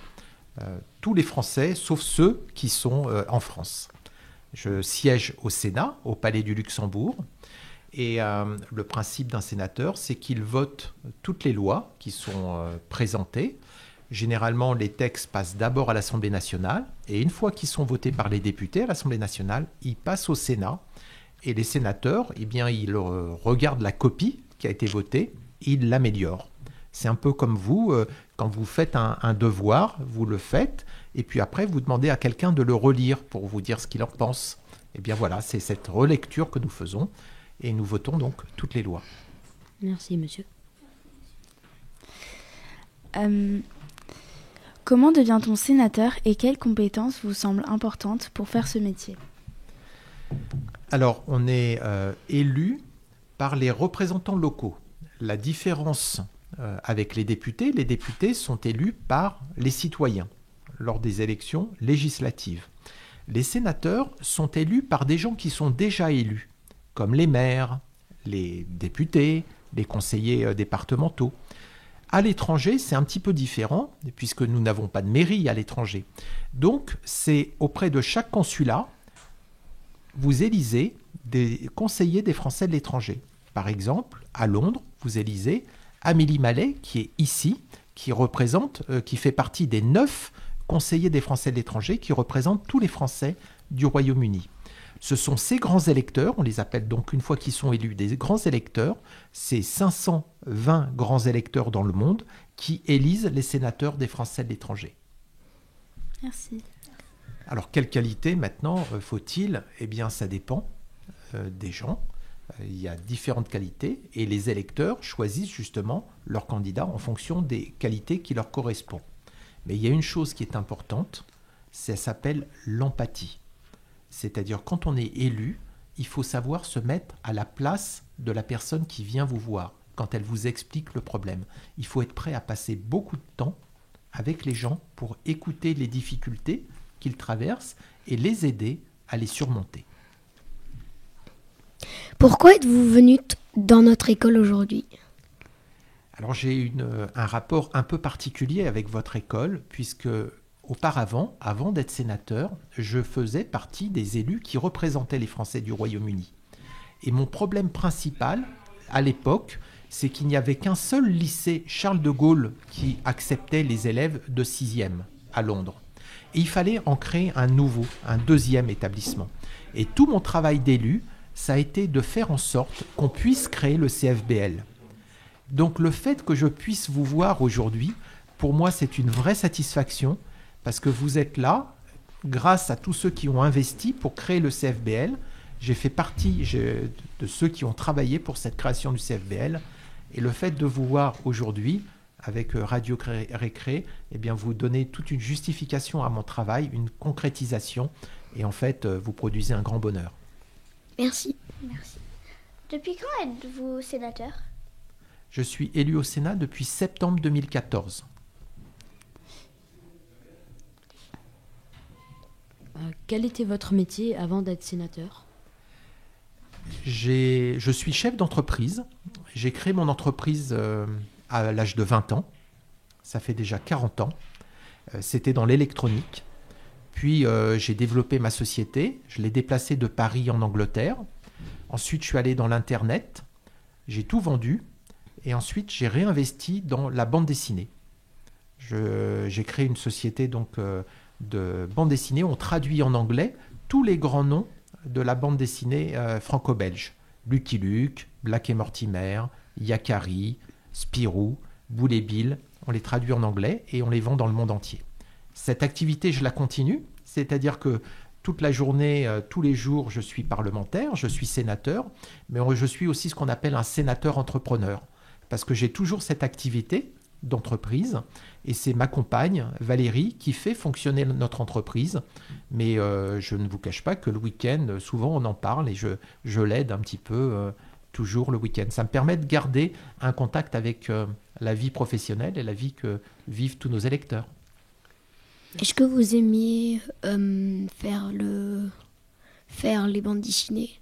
Tous les Français, sauf ceux qui sont en France. Je siège au Sénat, au Palais du Luxembourg, et le principe d'un sénateur, c'est qu'il vote toutes les lois qui sont présentées. Généralement, les textes passent d'abord à l'Assemblée nationale, et une fois qu'ils sont votés par les députés à l'Assemblée nationale, ils passent au Sénat, et les sénateurs, ils regardent la copie qui a été votée, ils l'améliorent. C'est un peu comme vous, quand vous faites un devoir, vous le faites, et puis après, vous demandez à quelqu'un de le relire pour vous dire ce qu'il en pense. Et bien voilà, c'est cette relecture que nous faisons, et nous votons donc toutes les lois. Merci, monsieur. Comment devient-on sénateur et quelles compétences vous semblent importantes pour faire ce métier? Alors, on est élu par les représentants locaux. La différence avec les députés sont élus par les citoyens lors des élections législatives. Les sénateurs sont élus par des gens qui sont déjà élus, comme les maires, les députés, les conseillers départementaux. À l'étranger, c'est un petit peu différent, puisque nous n'avons pas de mairie à l'étranger. Donc, c'est auprès de chaque consulat vous élisez des conseillers des Français de l'étranger. Par exemple, à Londres, vous élisez Amélie Mallet, qui est ici, qui fait partie des 9 conseillers des Français de l'étranger, qui représentent tous les Français du Royaume-Uni. Ce sont ces grands électeurs, on les appelle donc une fois qu'ils sont élus des grands électeurs, ces 520 grands électeurs dans le monde qui élisent les sénateurs des Français de l'étranger. Merci. Alors, quelle qualité maintenant faut-il ? Eh bien, ça dépend des gens. Il y a différentes qualités et les électeurs choisissent justement leurs candidats en fonction des qualités qui leur correspondent. Mais il y a une chose qui est importante, ça s'appelle l'empathie. C'est-à-dire, quand on est élu, il faut savoir se mettre à la place de la personne qui vient vous voir quand elle vous explique le problème. Il faut être prêt à passer beaucoup de temps avec les gens pour écouter les difficultés qu'ils traversent et les aider à les surmonter. Pourquoi êtes-vous venu dans notre école aujourd'hui ? Alors j'ai un rapport un peu particulier avec votre école, puisque auparavant, avant d'être sénateur, je faisais partie des élus qui représentaient les Français du Royaume-Uni. Et mon problème principal, à l'époque, c'est qu'il n'y avait qu'un seul lycée Charles de Gaulle qui acceptait les élèves de 6e à Londres. Et il fallait en créer un nouveau, un deuxième établissement. Et tout mon travail d'élu, ça a été de faire en sorte qu'on puisse créer le CFBL. Donc le fait que je puisse vous voir aujourd'hui, pour moi c'est une vraie satisfaction, parce que vous êtes là, grâce à tous ceux qui ont investi pour créer le CFBL. J'ai fait partie de ceux qui ont travaillé pour cette création du CFBL. Et le fait de vous voir aujourd'hui, avec Radio Récré, eh bien vous donnez toute une justification à mon travail, une concrétisation, et en fait vous produisez un grand bonheur. Merci. Merci. Depuis quand êtes-vous sénateur ? Je suis élu au Sénat depuis septembre 2014. Quel était votre métier avant d'être sénateur ? Je suis chef d'entreprise. J'ai créé mon entreprise à l'âge de 20 ans. Ça fait déjà 40 ans. C'était dans l'électronique. Puis j'ai développé ma société. Je l'ai déplacée de Paris en Angleterre. Ensuite, je suis allé dans l'Internet. J'ai tout vendu. Et ensuite, j'ai réinvesti dans la bande dessinée. J'ai créé une société donc, de bande dessinée. On traduit en anglais tous les grands noms de la bande dessinée franco-belge. Lucky Luke, Black et Mortimer, Yakari, Spirou, Boule et Bill. On les traduit en anglais et on les vend dans le monde entier. Cette activité, je la continue. C'est-à-dire que toute la journée, tous les jours, je suis parlementaire, je suis sénateur, mais je suis aussi ce qu'on appelle un sénateur entrepreneur. Parce que j'ai toujours cette activité d'entreprise et c'est ma compagne, Valérie, qui fait fonctionner notre entreprise. Mais je ne vous cache pas que le week-end, souvent on en parle et je l'aide un petit peu toujours le week-end. Ça me permet de garder un contact avec la vie professionnelle et la vie que vivent tous nos électeurs. Est-ce que vous aimiez faire les bandes dessinées ?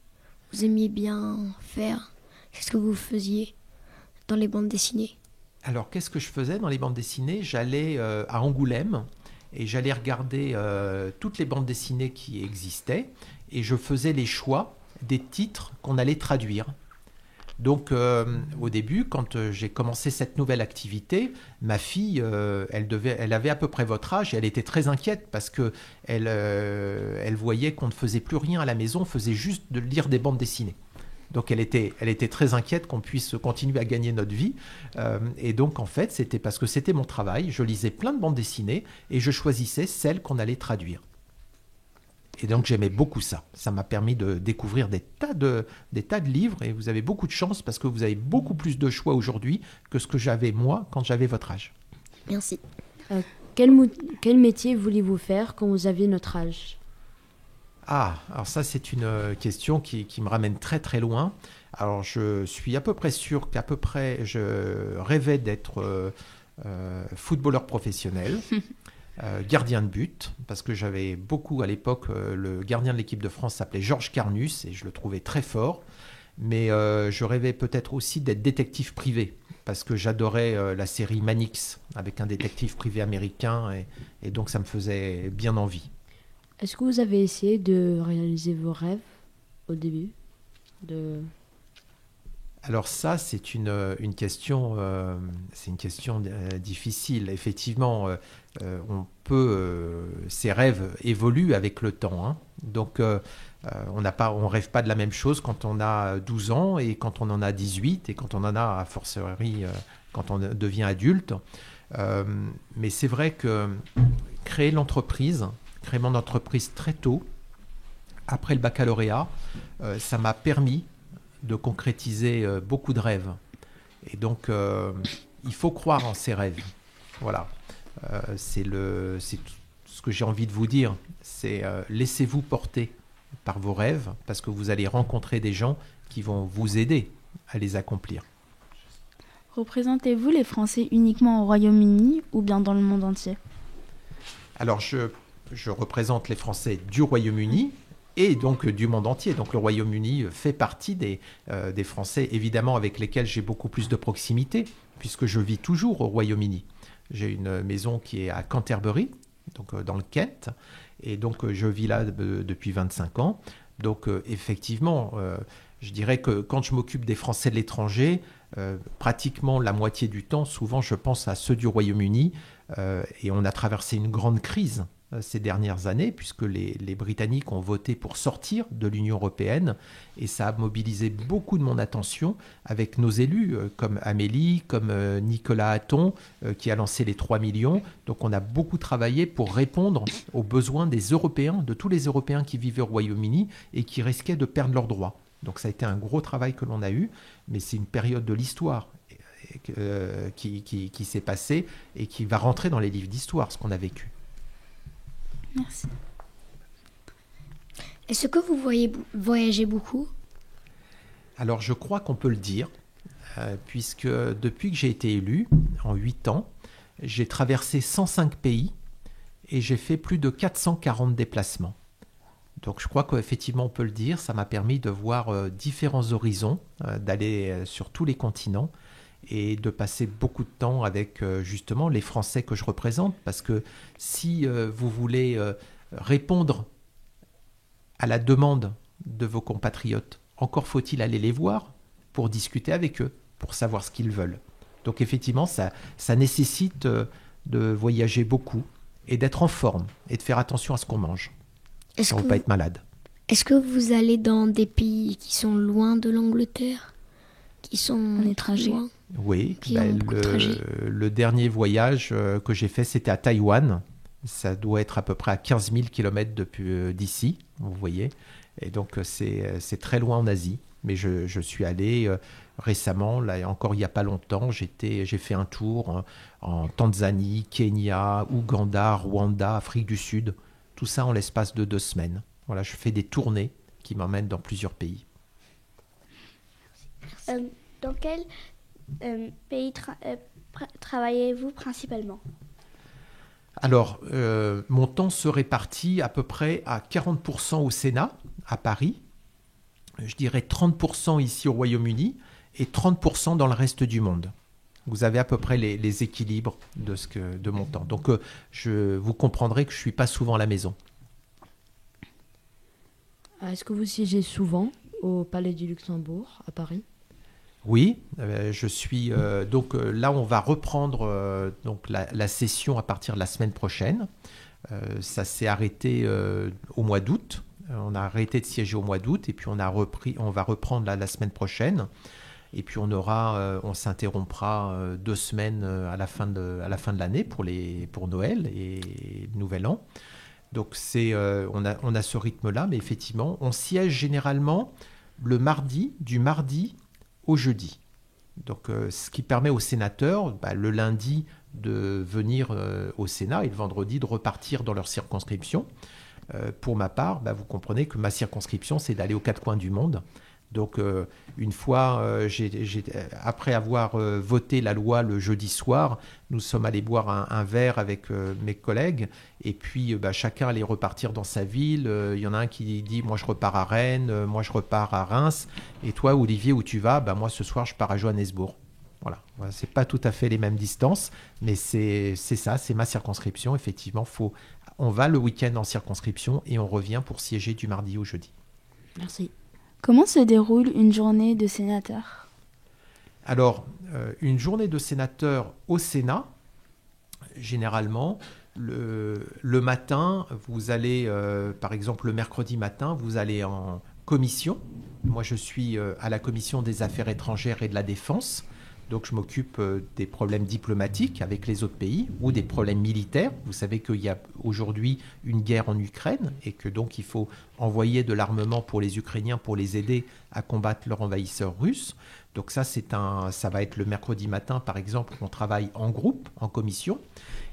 Vous aimiez bien faire ? Qu'est-ce que vous faisiez dans les bandes dessinées ? Alors, qu'est-ce que je faisais dans les bandes dessinées ? J'allais à Angoulême et j'allais regarder toutes les bandes dessinées qui existaient et je faisais les choix des titres qu'on allait traduire. Donc, au début, quand j'ai commencé cette nouvelle activité, ma fille, elle avait à peu près votre âge et elle était très inquiète parce qu'elle voyait qu'on ne faisait plus rien à la maison, on faisait juste de lire des bandes dessinées. Donc elle était très inquiète qu'on puisse continuer à gagner notre vie. Et donc en fait, c'était parce que c'était mon travail. Je lisais plein de bandes dessinées et je choisissais celles qu'on allait traduire. Et donc j'aimais beaucoup ça. Ça m'a permis de découvrir des tas de livres et vous avez beaucoup de chance parce que vous avez beaucoup plus de choix aujourd'hui que ce que j'avais moi quand j'avais votre âge. Merci. Quel métier vouliez-vous faire quand vous aviez notre âge ? Ah, alors ça c'est une question qui me ramène très très loin. Alors je suis à peu près sûr je rêvais d'être footballeur professionnel, gardien de but, parce que j'avais beaucoup à l'époque, le gardien de l'équipe de France s'appelait Georges Carnus et je le trouvais très fort. Mais je rêvais peut-être aussi d'être détective privé, parce que j'adorais la série Manix avec un détective privé américain et donc ça me faisait bien envie. Est-ce que vous avez essayé de réaliser vos rêves ? au début Alors ça, c'est une question, difficile. Effectivement, ces rêves évoluent avec le temps, hein. Donc, on rêve pas de la même chose quand on a 12 ans et quand on en a 18 et quand on en a, a fortiori, quand on devient adulte. Mais c'est vrai que créer mon entreprise très tôt, après le baccalauréat, ça m'a permis de concrétiser beaucoup de rêves. Et donc, il faut croire en ses rêves. Voilà. C'est tout ce que j'ai envie de vous dire. C'est laissez-vous porter par vos rêves parce que vous allez rencontrer des gens qui vont vous aider à les accomplir. Représentez-vous les Français uniquement au Royaume-Uni ou bien dans le monde entier? Alors, je représente les Français du Royaume-Uni et donc du monde entier. Donc le Royaume-Uni fait partie des Français, évidemment, avec lesquels j'ai beaucoup plus de proximité, puisque je vis toujours au Royaume-Uni. J'ai une maison qui est à Canterbury, donc dans le Kent, et donc je vis là depuis 25 ans. Donc effectivement, je dirais que quand je m'occupe des Français de l'étranger, pratiquement la moitié du temps, souvent je pense à ceux du Royaume-Uni, et on a traversé une grande crise ces dernières années, puisque les Britanniques ont voté pour sortir de l'Union européenne, et ça a mobilisé beaucoup de mon attention avec nos élus, comme Amélie, comme Nicolas Hatton, qui a lancé les 3 millions. Donc on a beaucoup travaillé pour répondre aux besoins des Européens, de tous les Européens qui vivaient au Royaume-Uni et qui risquaient de perdre leurs droits. Donc ça a été un gros travail que l'on a eu, mais c'est une période de l'histoire qui s'est passée et qui va rentrer dans les livres d'histoire, ce qu'on a vécu. Merci. Est-ce que vous voyagez beaucoup? Alors je crois qu'on peut le dire, puisque depuis que j'ai été élu, en 8 ans, j'ai traversé 105 pays et j'ai fait plus de 440 déplacements. Donc je crois qu'effectivement on peut le dire, ça m'a permis de voir différents horizons, d'aller sur tous les continents et de passer beaucoup de temps avec justement les Français que je représente, parce que si vous voulez répondre à la demande de vos compatriotes, encore faut-il aller les voir pour discuter avec eux, pour savoir ce qu'ils veulent. Donc effectivement, ça nécessite de voyager beaucoup et d'être en forme et de faire attention à ce qu'on mange. On ne peut pas être malade. Est-ce que vous allez dans des pays qui sont loin de l'Angleterre, qui sont étrangers? Oui, le dernier voyage que j'ai fait, c'était à Taïwan. Ça doit être à peu près à 15 000 km d'ici, vous voyez. Et donc, c'est très loin en Asie. Mais je suis allé récemment, là encore il n'y a pas longtemps, j'ai fait un tour en Tanzanie, Kenya, Ouganda, Rwanda, Afrique du Sud. Tout ça en l'espace de 2 semaines. Voilà, je fais des tournées qui m'emmènent dans plusieurs pays. Dans quel pays travaillez-vous principalement? Alors, mon temps se répartit à peu près à 40% au Sénat, à Paris, je dirais 30% ici au Royaume-Uni et 30% dans le reste du monde. Vous avez à peu près les équilibres de mon temps. Donc, vous comprendrez que je ne suis pas souvent à la maison. Est-ce que vous siégez souvent au Palais du Luxembourg, à Paris? Oui, je suis... donc là, on va reprendre donc la session à partir de la semaine prochaine. Ça s'est arrêté au mois d'août. On a arrêté de siéger au mois d'août et puis on va reprendre la semaine prochaine. Et puis on s'interrompra 2 semaines à la fin de l'année pour Noël et Nouvel An. Donc on a ce rythme-là, mais effectivement, on siège généralement du mardi au jeudi. Donc ce qui permet aux sénateurs, le lundi, de venir au Sénat et le vendredi de repartir dans leur circonscription. Pour ma part, vous comprenez que ma circonscription, c'est d'aller aux 4 coins du monde. Donc, une fois, après avoir voté la loi le jeudi soir, nous sommes allés boire un verre avec mes collègues. Et puis, chacun allait repartir dans sa ville. Il y en a un qui dit « Moi, je repars à Rennes. Moi, je repars à Reims. Et toi, Olivier, où tu vas ?» Moi, ce soir, je pars à Johannesburg. Voilà. C'est pas tout à fait les mêmes distances, mais c'est ça, c'est ma circonscription. Effectivement, on va le week-end en circonscription et on revient pour siéger du mardi au jeudi. Merci. Comment se déroule une journée de sénateur? Alors, une journée de sénateur au Sénat, généralement, le matin, vous allez, par exemple le mercredi matin, vous allez en commission. Moi, je suis à la commission des affaires étrangères et de la défense. Donc, je m'occupe des problèmes diplomatiques avec les autres pays ou des problèmes militaires. Vous savez qu'il y a aujourd'hui une guerre en Ukraine et que donc il faut envoyer de l'armement pour les Ukrainiens pour les aider à combattre leur envahisseur russe. Donc ça va être le mercredi matin, par exemple, on travaille en groupe, en commission.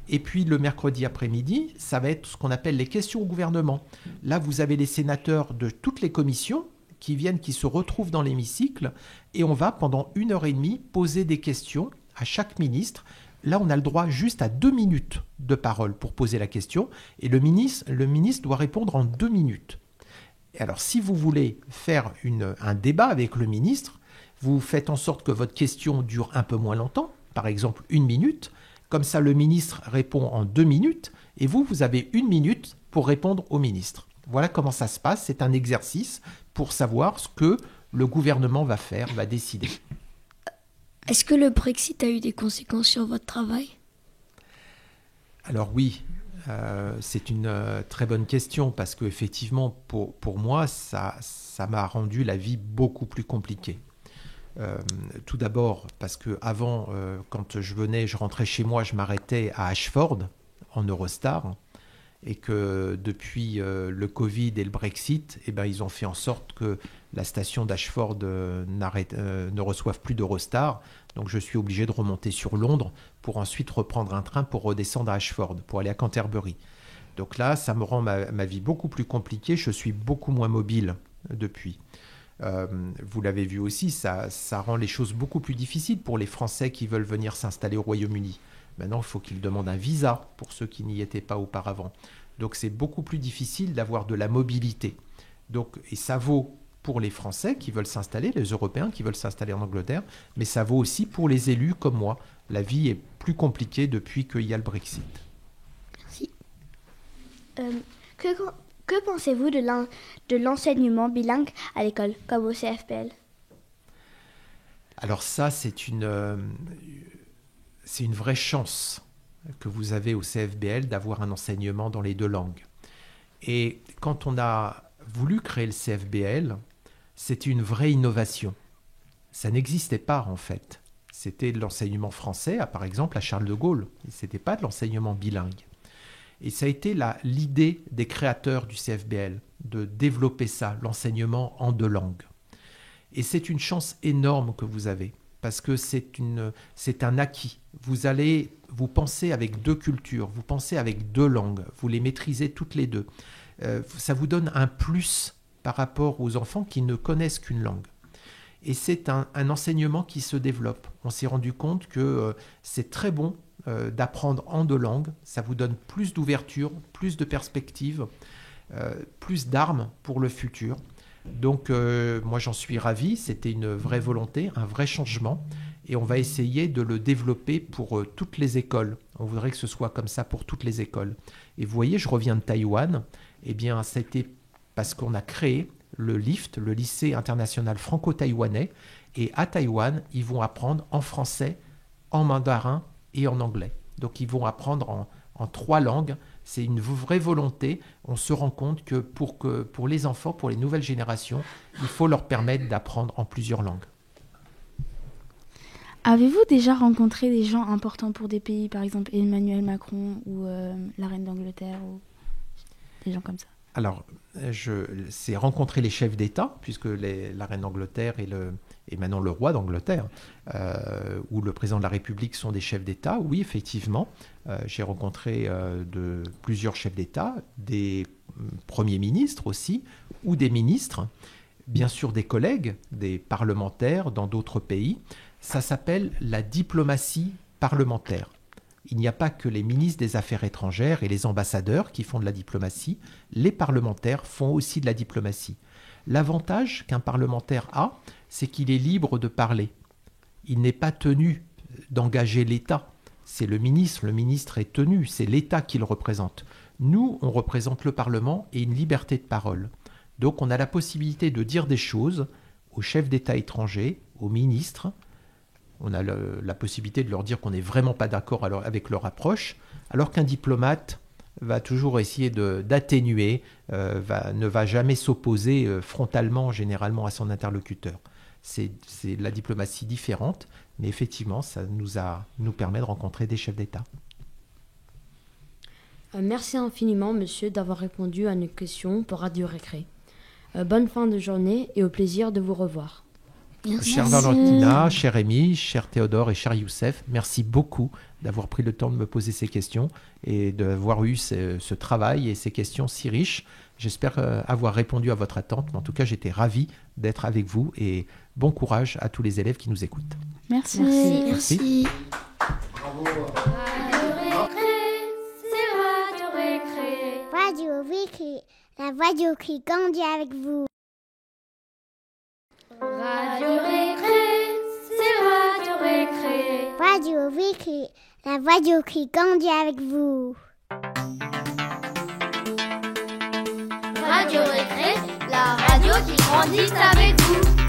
Et puis le mercredi après-midi, ça va être ce qu'on appelle les questions au gouvernement. Là, vous avez les sénateurs de toutes les commissions qui se retrouvent dans l'hémicycle et on va pendant 1h30 poser des questions à chaque ministre. Là, on a le droit juste à 2 minutes de parole pour poser la question et le ministre doit répondre en 2 minutes. Et alors, si vous voulez faire un débat avec le ministre, vous faites en sorte que votre question dure un peu moins longtemps, par exemple 1 minute. Comme ça, le ministre répond en 2 minutes et vous avez 1 minute pour répondre au ministre. Voilà comment ça se passe. C'est un exercice pour savoir ce que le gouvernement va faire, va décider. Est-ce que le Brexit a eu des conséquences sur votre travail? Alors oui, c'est une très bonne question parce qu'effectivement, pour moi, ça m'a rendu la vie beaucoup plus compliquée. Tout d'abord parce qu'avant, quand je rentrais chez moi, je m'arrêtais à Ashford, en Eurostar, et que depuis le Covid et le Brexit, ils ont fait en sorte que la station d'Ashford ne reçoive plus d'Eurostar. Donc je suis obligé de remonter sur Londres pour ensuite reprendre un train pour redescendre à Ashford, pour aller à Canterbury. Donc là, ça me rend ma vie beaucoup plus compliquée. Je suis beaucoup moins mobile depuis. Vous l'avez vu aussi, ça rend les choses beaucoup plus difficiles pour les Français qui veulent venir s'installer au Royaume-Uni. Maintenant, il faut qu'ils demandent un visa pour ceux qui n'y étaient pas auparavant. Donc, c'est beaucoup plus difficile d'avoir de la mobilité. Donc, et ça vaut pour les Français qui veulent s'installer, les Européens qui veulent s'installer en Angleterre, mais ça vaut aussi pour les élus comme moi. La vie est plus compliquée depuis qu'il y a le Brexit. Merci. Que pensez-vous de l'enseignement bilingue à l'école, comme au CFPL? Alors ça, c'est une vraie chance que vous avez au CFBL d'avoir un enseignement dans les 2 langues. Et quand on a voulu créer le CFBL, c'était une vraie innovation. Ça n'existait pas en fait. C'était de l'enseignement français, par exemple à Charles de Gaulle. Ce n'était pas de l'enseignement bilingue. Et ça a été l'idée des créateurs du CFBL, de développer ça, l'enseignement en 2 langues. Et c'est une chance énorme que vous avez, parce que c'est un acquis. Vous pensez avec 2 cultures, vous pensez avec 2 langues, vous les maîtrisez toutes les 2. Ça vous donne un plus par rapport aux enfants qui ne connaissent qu'une langue. Et c'est un enseignement qui se développe. On s'est rendu compte que c'est très bon d'apprendre en 2 langues. Ça vous donne plus d'ouverture, plus de perspectives, plus d'armes pour le futur. Donc moi j'en suis ravi, c'était une vraie volonté, un vrai changement et on va essayer de le développer pour toutes les écoles. On voudrait que ce soit comme ça pour toutes les écoles. Et vous voyez, je reviens de Taïwan, eh bien c'était parce qu'on a créé le LIFT, le lycée international franco-taïwanais, et à Taïwan, ils vont apprendre en français, en mandarin et en anglais. Donc ils vont apprendre en 3 langues. C'est une vraie volonté. On se rend compte que pour les enfants, pour les nouvelles générations, il faut leur permettre d'apprendre en plusieurs langues. Avez-vous déjà rencontré des gens importants pour des pays, par exemple Emmanuel Macron ou la reine d'Angleterre ou des gens comme ça? Alors, c'est rencontrer les chefs d'État, puisque la reine d'Angleterre et maintenant le roi d'Angleterre, ou le président de la République sont des chefs d'État. Oui, effectivement, j'ai rencontré plusieurs chefs d'État, des premiers ministres aussi, ou des ministres, bien sûr des collègues, des parlementaires dans d'autres pays. Ça s'appelle la diplomatie parlementaire. Il n'y a pas que les ministres des Affaires étrangères et les ambassadeurs qui font de la diplomatie, les parlementaires font aussi de la diplomatie. L'avantage qu'un parlementaire a, c'est qu'il est libre de parler. Il n'est pas tenu d'engager l'État. C'est le ministre est tenu, c'est l'État qui le représente. Nous, on représente le Parlement et une liberté de parole. Donc on a la possibilité de dire des choses aux chefs d'État étrangers, aux ministres. On a la possibilité de leur dire qu'on n'est vraiment pas d'accord avec leur approche, alors qu'un diplomate va toujours essayer d'atténuer, ne va jamais s'opposer frontalement, généralement, à son interlocuteur. C'est la diplomatie différente, mais effectivement, ça nous permet de rencontrer des chefs d'État. Merci infiniment, monsieur, d'avoir répondu à nos questions pour Radio Récré. Bonne fin de journée et au plaisir de vous revoir. Chère Valentina, cher Rémi, cher Théodore et cher Youssef, merci beaucoup d'avoir pris le temps de me poser ces questions et d'avoir eu ce travail et ces questions si riches. J'espère avoir répondu à votre attente, mais en tout cas, j'étais ravi d'être avec vous et bon courage à tous les élèves qui nous écoutent. Merci. Merci. Bravo. Radio Récré, c'est Radio Récré. Radio Récré, la radio qui grandit avec vous. Radio Récré, c'est Radio Récré. Radio Récré, la radio qui grandit avec vous. Radio Récré, la radio qui grandit avec vous.